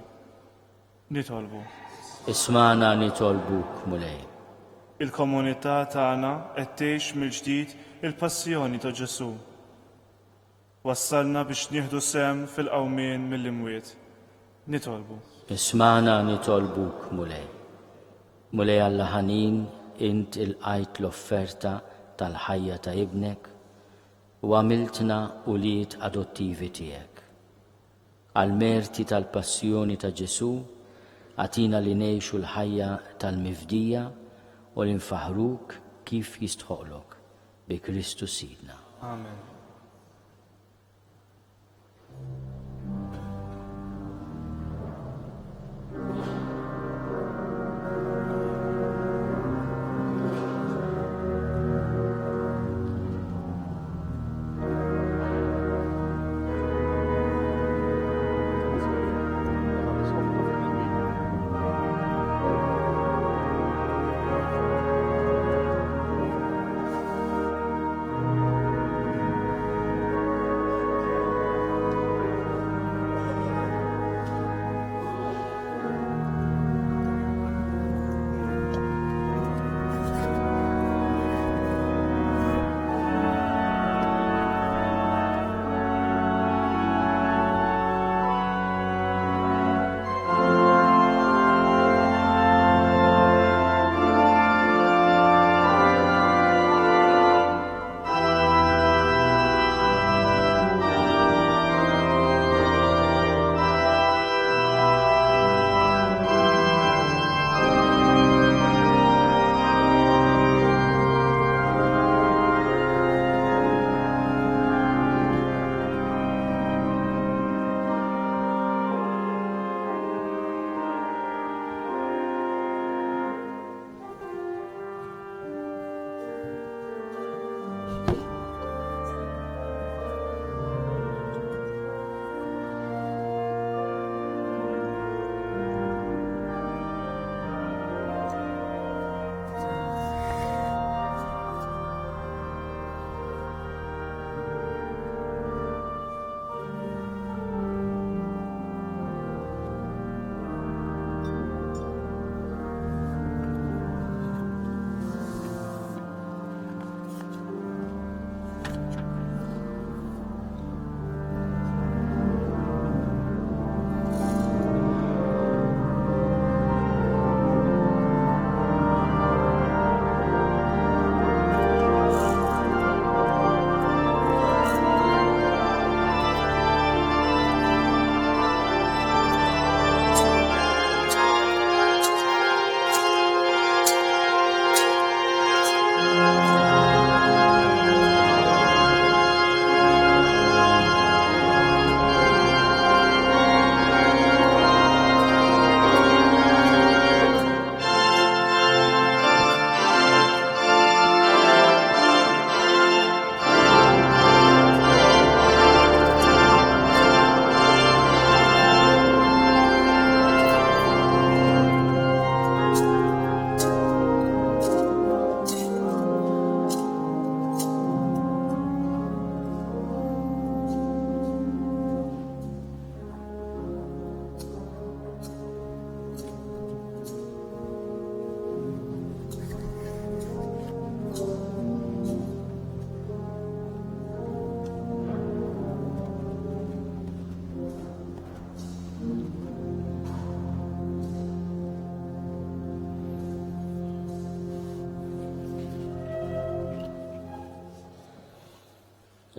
Speaker 3: Nitolbu.
Speaker 2: Ismana nitolbuk mulej.
Speaker 3: Il-komunità tagħna qed tgħix mill-ġdid il-passjoni ta' Ġesu. Wassalna biex nieħdu sehem fil-qawmien mill-imwiet. Nitolbu.
Speaker 2: Ismana nitolbuk mulej. Mulej Alla ħanin int il-qajt l-offerta tal-ħajja ta' ibnek u għamiltna ulied adottivi tiegħek. Għal-merti tal-passjoni ta' Ġesu għatina li ngħixu l-ħajja tal-mifdija u l-infaħruk kif jistħoqlok bi Kristu Sidna.
Speaker 3: Amen.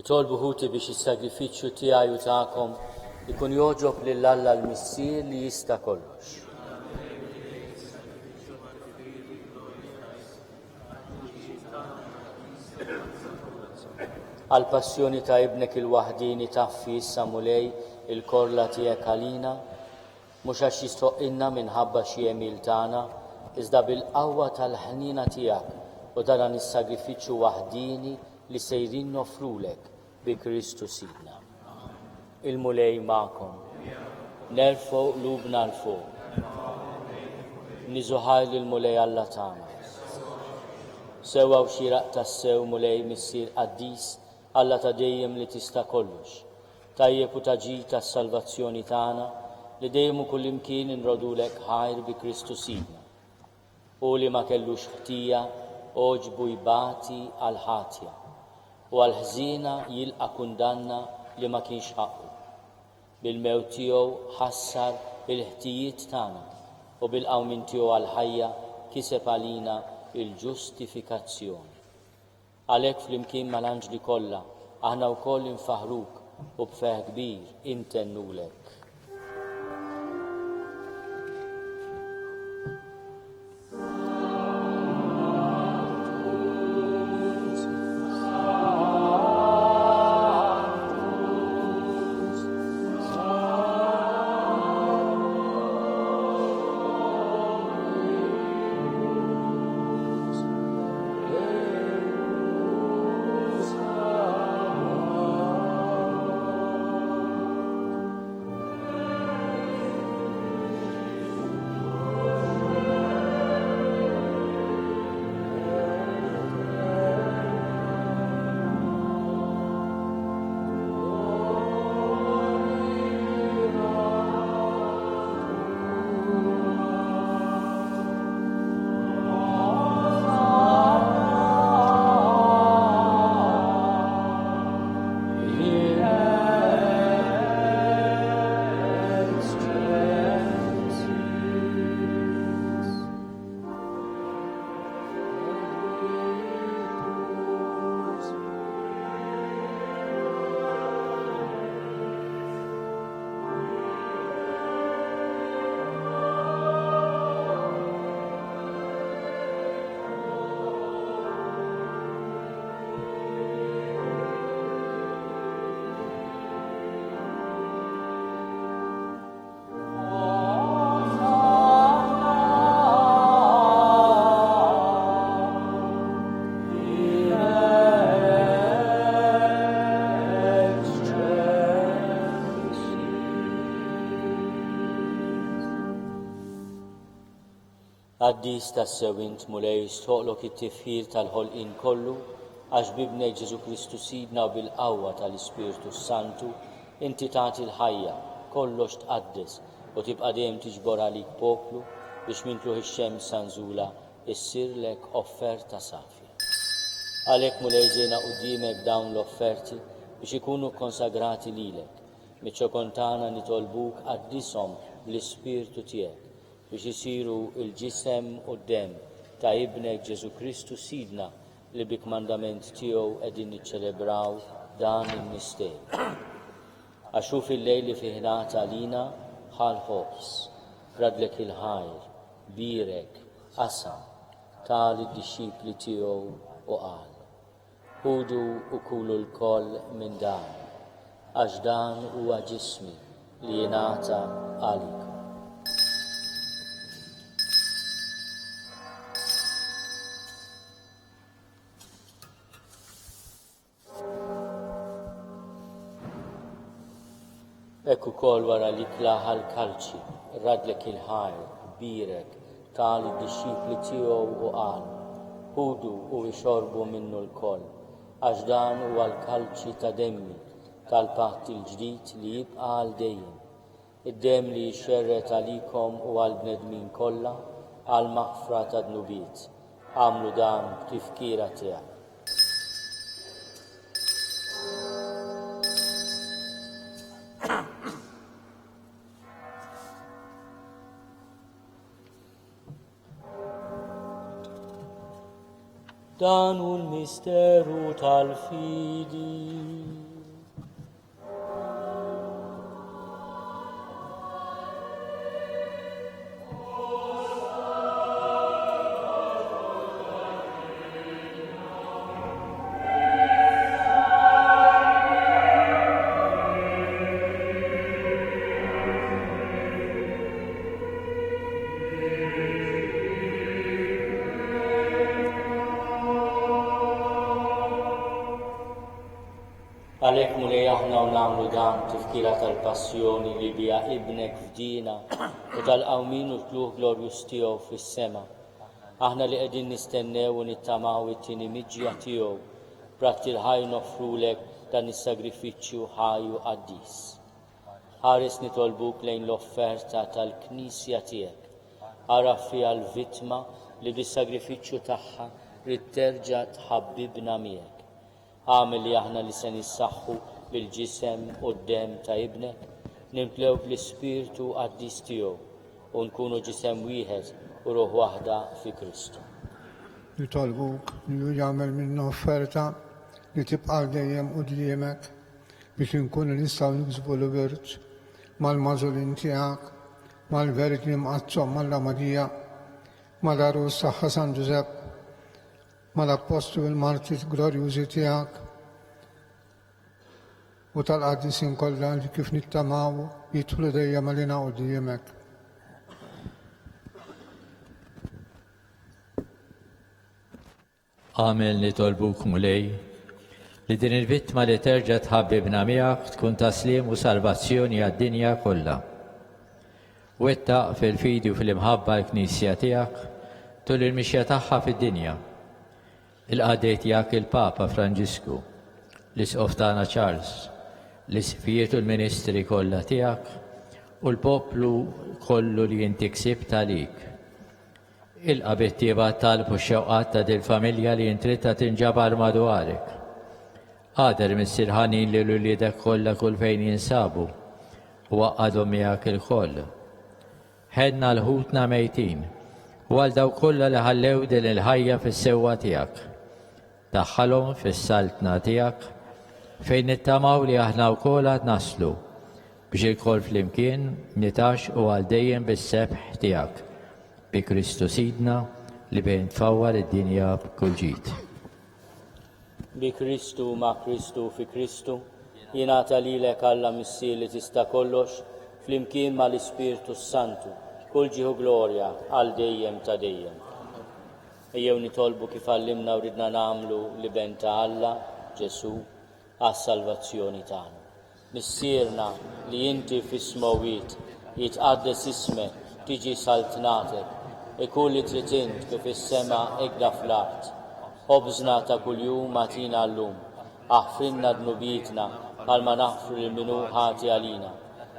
Speaker 2: Nitolbu ħuti biex is-sagrifiċċju tiegħi u tagħkom ikun joġob lil Alla l-Missier li jista' kollox. Għal passjoni ta' ibnek il-waħdini taffi issa mulej il-korla tiegħek għalina, mhux għax jistoqilna minħabba xi emil tagħna, iżda bil-qawwa tal-ħnina tiegħek u dan is-sagrifiċċju waħdini li sejrin nofrulek bi Kristu Sidna. Il-mulej magħkom, nerfgħu qlubna l fuq, niżuħaj lill-mulej Alla tagħna. Sewwa u xieraq tas-sew mulej missier Quddies Alla ta' dejjem li tista' kollox, tajjeb u taġid tas-salvazzjoni tagħna li dejjem u kullimkien inrodulek ħajr bi Kristu Sidna. U li ma kellux ħtija oġbu jbati għal ħatja u għal ħżiena jilqa' kundanna li ma kienx ħaqqu. Bil-mewt tiegħu ħassar il-ħtijiet tagħna u bil-qawmin tiegħu għal ħajja kiseb għalina il-ġustifikazzjoni. Għalhekk flimkien mal-anġli kollha aħna wkoll infaħruk u b'feħ kbir intennulek. Quddies tas-sewint mulej stoqlok it-tifħir tal-ħolqien kollu għax bibnej Ġesu Kristu Sidna u bil-qawwa tal-Ispiritu Santu inti tagħti l-ħajja kollox tqaddes u tibqa' dejjem tiġbor għalik poplu biex mintluħ ix-xemsa sanżula issirlek offerta safja. Għalhekk mulej ġejna quddiemek dawn l-offerti biex ikunu konsagrati lilek. Miċ-ċokon tagħna nitolbuk qaddishom bl-Ispiritu tiegħek biex isiru il-ġisem u d-dem ta' ibnek Ġesu Kristu Sidna li bik mandament tiegħu qegħdin niċċelebraw dan il-mister. Għaxu fil-lejl li fih ngħata għalina bħal ħobs, radlek il-ħajr, birek, qasam, tal id-dixxipli tiegħu u qal. Ħudu u kulu l-koll minn dan, għax dan huwa ġismi li jingħata għalikom. Ekku kol wara li klaħa l-kalċi, radlek il-ħajr, birek, tal id-dixxipli tiegħu u qal. Ħudu u ixorbu minnu l-koll, għax dan huwa l-kalċi ta' demmi tal-patt il-ġdid li jibqa' għal dejjem. Id-dem li jxerret għalikom u għall-bnedmin kollha għal maħfra ta' dnubiet. Għamlu dan b'tifkira tiegħek. Dan hu l-misteru tal-fidi. Għalhekk mulej aħna u nagħmlu dan tifkira tal-passjoni li bija ibnek fdina u tal-qawmin u l-tluħ glorjus tiegħu fis-sema. Aħna li qegħdin nistennew u nittamaw it-tieni miġja tiegħu b'ratti l-ħaj nofrulek dan is-sagrifiċċju ħaj u qaddis. Ħares nitolbuk lejn l-offerta tal-Knisja tiegħek. Ara fiha l-vittma li bis-sagrifiċċju tagħha rid terġa' tħabbibna miegħek. Għamil li aħna li se nissaħħu bil-ġisem u d-dem ta' ibnek, nimplew bl-ispirtu qaddis tiegħu u nkunu ġisem wieħed u ruħ waħda fi Kristu.
Speaker 8: Nitolbuk li jagħmel minna offerta li tibqa' dejjem quddiemek biex inkunu nistgħu niksbu l-wirt mal-mażulin tiegħek, mal-Verġni Mqaddsa mal-Lamadija, mal-Arus tagħha San Ġusepp, mal-Apostlu il-Martir glorjużi tiegħek u tal-qaddisin kollha li kif nittamaw jidħlu dejjem għalina quddiemek.
Speaker 9: Għamel nitolbuk mulej li din il-vittma li terġa' tħabbibna miegħek tkun taslim u salvazzjoni għad-dinja kollha. Wettaq fil-fidi u fil-imħabba l-Knisja tiegħek tul il-mixja tagħha fid-dinja. Il-qadej tiegħek il-Papa Franġisku, l-Isqof tagħna Charles, l-isfijiet u l-ministri kollha tiegħek u l-poplu kollu li inti ksibt għalik. Il-qabittieba talb u x-xewqat ta' dil-familja li intrita tinġabar madwarek. Qader mis-sirħanin li l-uliedek kollha kull fejn jinsabu u għaqadhom miegħek il-koll. Ħedna l-ħutna mejtin u għal daw kollha li ħallew din il-ħajja fis-sewwa tiegħek. Daħħalhom fis-saltna tiegħek fejn nittamaw li aħna wkoll qed naslu biex il-koll flimkien nitax u għal dejjem bis-sebħ tiegħek bi Kristu Sidna li bejn tfawwar id-dinja b'kull ġid.
Speaker 2: Bi Kristu ma' Kristu fi Kristu jingħata lilek Alla Missier li tista' kollox flimkien mal-Ispirtu Santu kull ġieħu glorja għal dejjem ta' dejjem. Ejjew nitolbu kif għallimna u ridna nagħmlu li ben ta' Alla Ġesu għas-salvazzjoni tagħna. Missierna li inti fis-smawit jitqaddes ismek tiġi saltnatek ikun li trid int kif is-sema hekk fl-art. Ħobżna ta' kuljum agħtina llum, aħfrinna dnubietna bħalma naħfru lil minnu ħati għalina.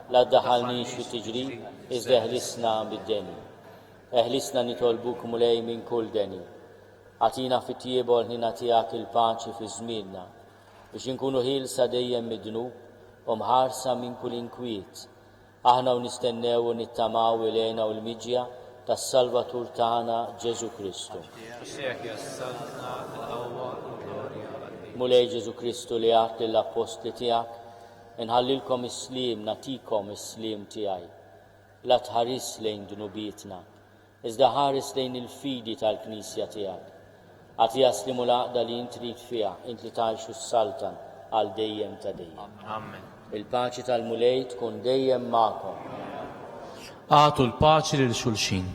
Speaker 2: La ddaħħalniex fit-tiġrib iżda eħlisna bid-deni. Eħlisna nitolbuk mulej minn kull deni. Għatina fit-tieba ħnina tiegħek il-paċi fi żmienna biex inkunu ħielsa dejjem mid-dnub u mħarsa minn kull inkwiet. Aħna u nistennew u nittamaw ilejna u l-miġja tas-Salvatur tagħna Ġesu Kristu. Mulej Ġesu Kristu li għat lill-apostli tiegħek inħallilkom is-slim natikom is-slim tiegħi. La tħares lejn dnubietna, iżda ħares lejn il-fidi tal-Knisja tiegħek. Għati jaslimu l-għaqda li int trid fiha, int li tgħixu s-saltan għal dejjem ta' dejjem.
Speaker 7: Amen.
Speaker 2: Il-paċi tal-mulej tkun dejjem magħkom.
Speaker 7: Għatu l-paċi lil xulxin.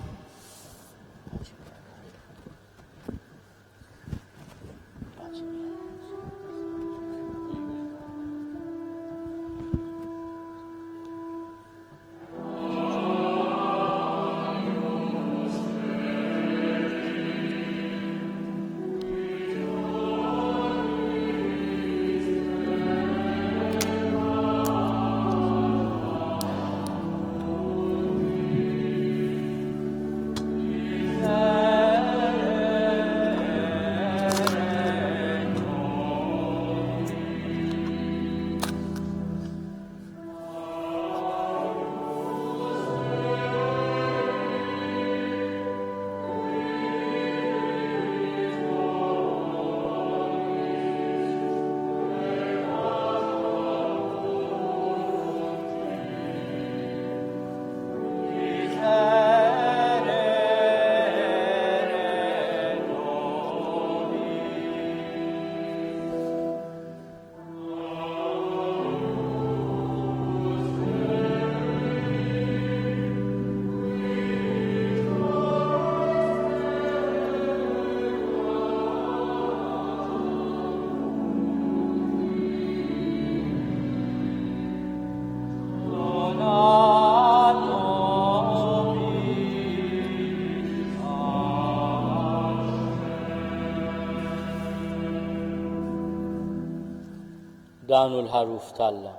Speaker 2: Dawnu l-ħaruf talla,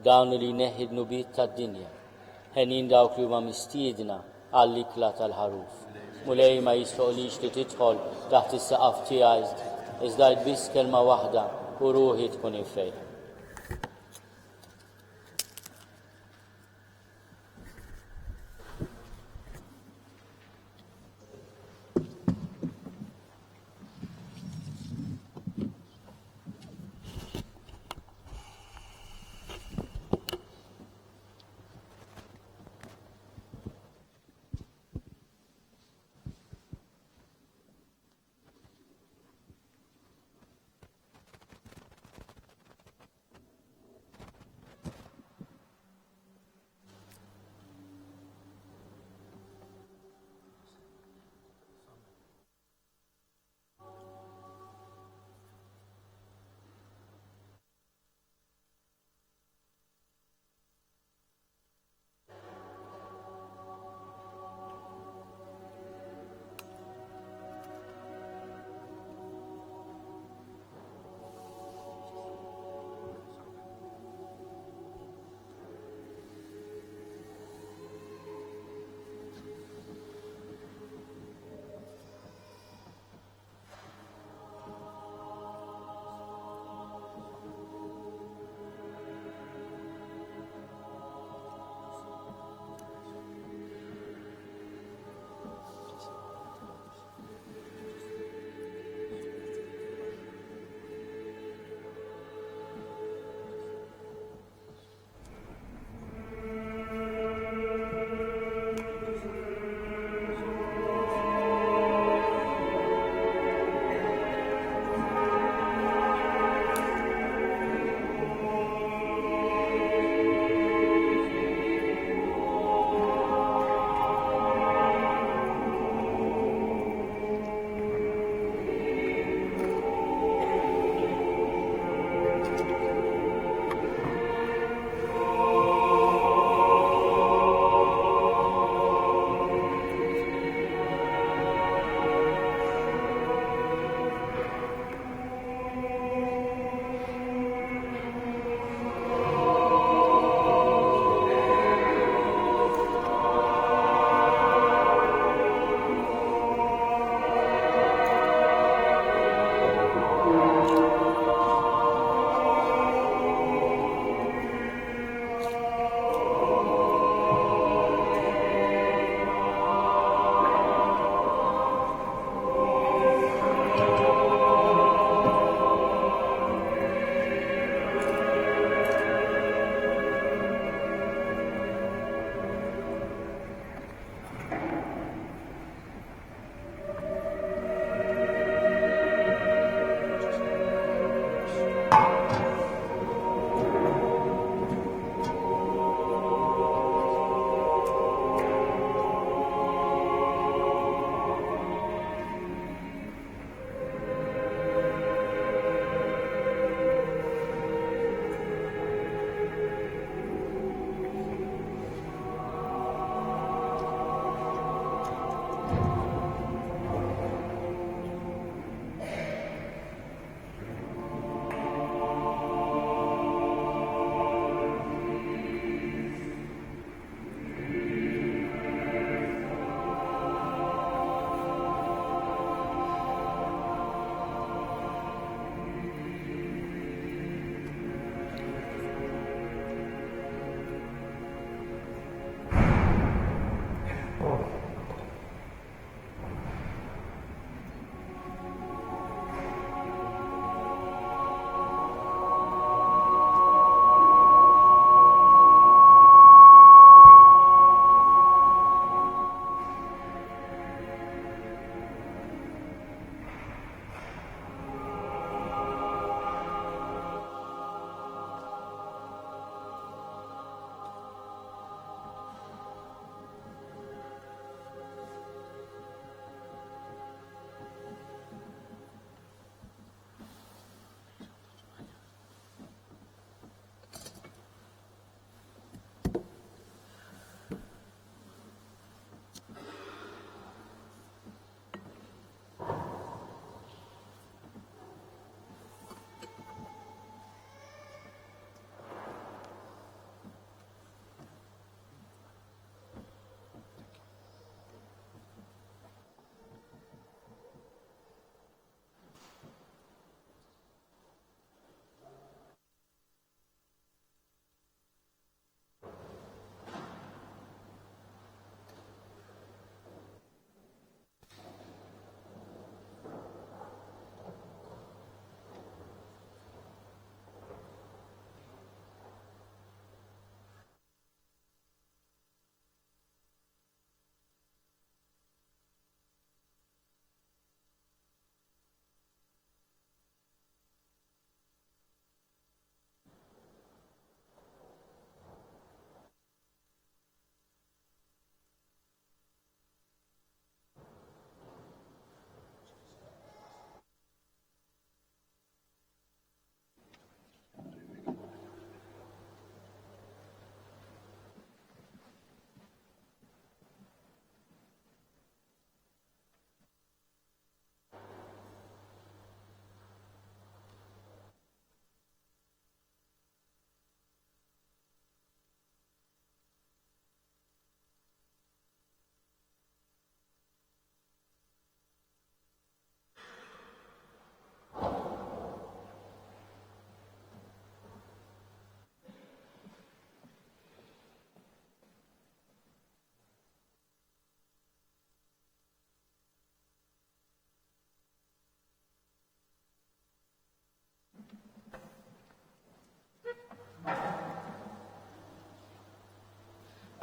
Speaker 2: dawnu li jneħħi d-nubiet tad-dinja, ħenin dawk li huma mistiedna għall-ikla tal-ħaruf. Mulej ma jistoqlix li tidħol taħt is-saqaf tiegħi, iżda biss kelma waħda u ruħi tkun infejn.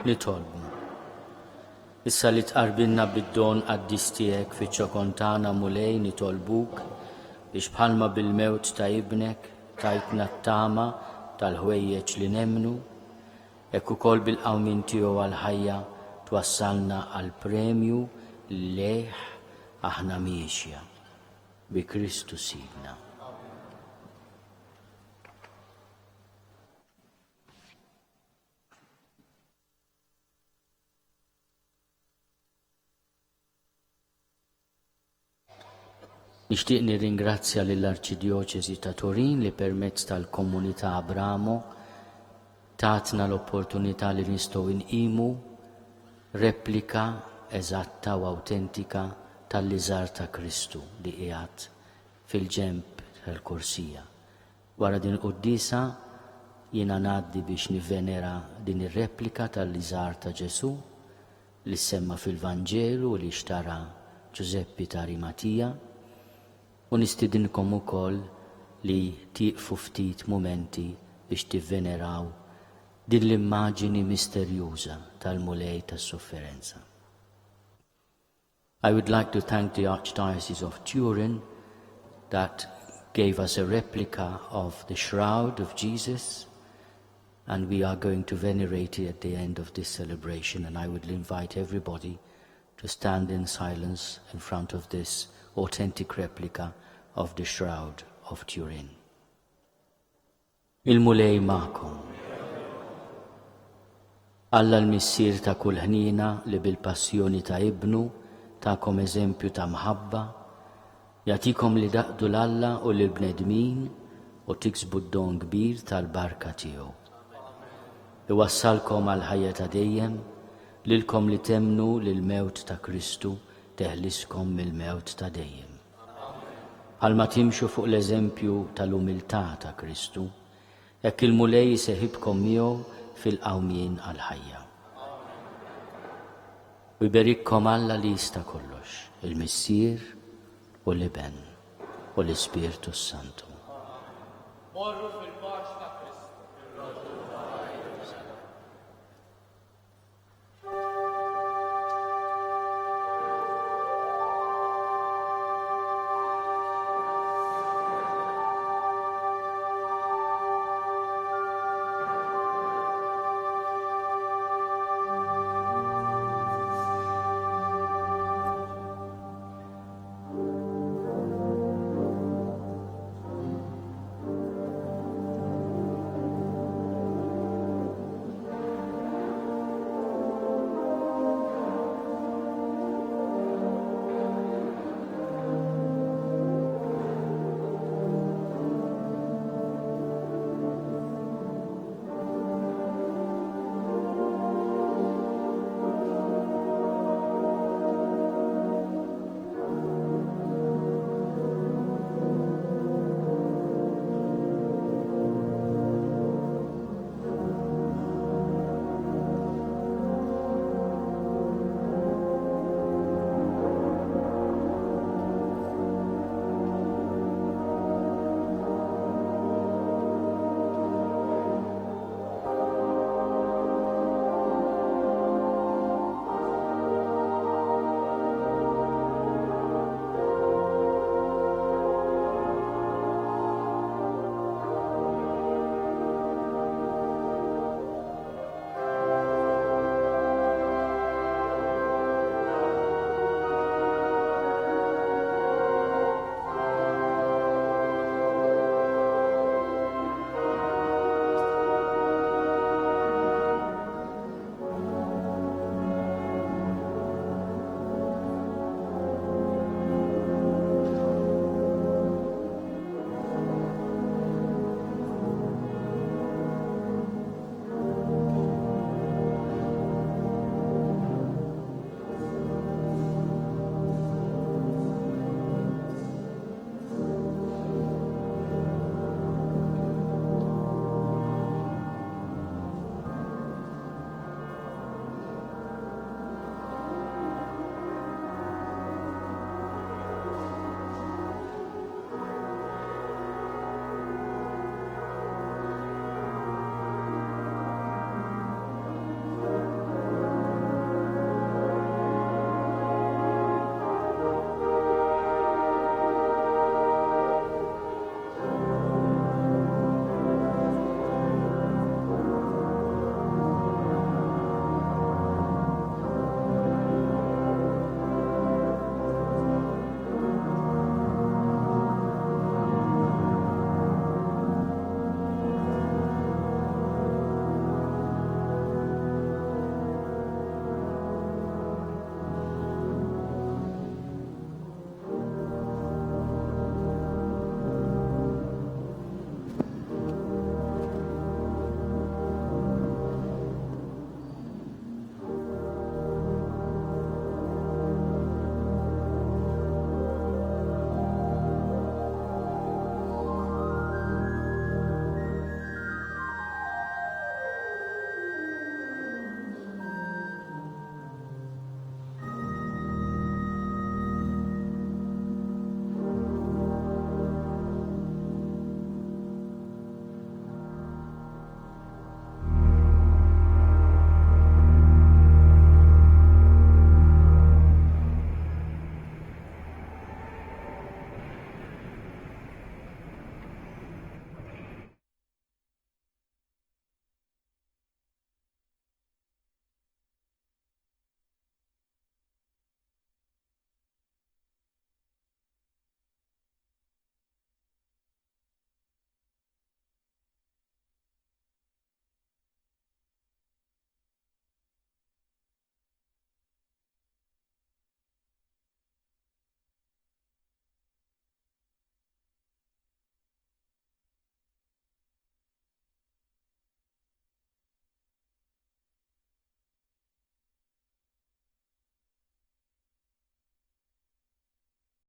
Speaker 2: Nitolbu. Issa li tqarbilna bid-don qaddis tiegħek fiċ-ċokontana mulej nitolbuk biex bħalma bil-mewt ta' ibnek tajtna t-tama tal-ħwejjeġ li nemnu, hekk ukoll bil-qawmin tiegħu għall-ħajja twassalna għall-premju li lejh aħna miexja bi Kristu Sidna. Nixtieq nirringrazzja lill-Arċidjoċesi ta' Turin li permezz tal-Komunità Abramo tatna l-opportunità li nistgħu nqimu replika eżatta u awtentika tal-liżar ta' Kristu li qiegħed fil-ġenb tal-kursija. Wara din Quddiesa jiena ngħaddi biex nivvenera din ir-replika tal-liżar ta' Ġesu li semma fil-Vanġelu li xtara Ġuseppi ta' Arimatija. U nistidinkom ukoll li tieqfu ftit mumenti biex tivveneraw din l-immaġini misterjuża tal-mulej tas-sofferenza. I would like to thank the Archdiocese of Turin that gave us a replica of the shroud of Jesus, and we are going to venerate it at the end of this celebration, and I would invite everybody to stand in silence in front of this authentic replica of the Shroud of Turin. Il-mulej ma'kom. Alla l-missier ta' kull ħnina li bil-passjoni ta' ibnu ta'kom eżempju ta' mħabba, jagħtikom li daqdu l-Alla u l-bnedmin u tiksbu d-don kbir tal-barka tiegħu. Iwassalkom għal ħajja ta' dejjem, lilkom li temnu lill-mewt ta' Kristu teħliskom mill-mewt ta' dejjem. Għalma timxu fuq l-eżempju tal-umiltà ta' Kristu, jekk il-mulej seħibkom miegħu fil-qawmien għal-ħajja. U jberikkom Alla li jista' kollox, il-Missier u l-Iben u l-Ispirtu Santu.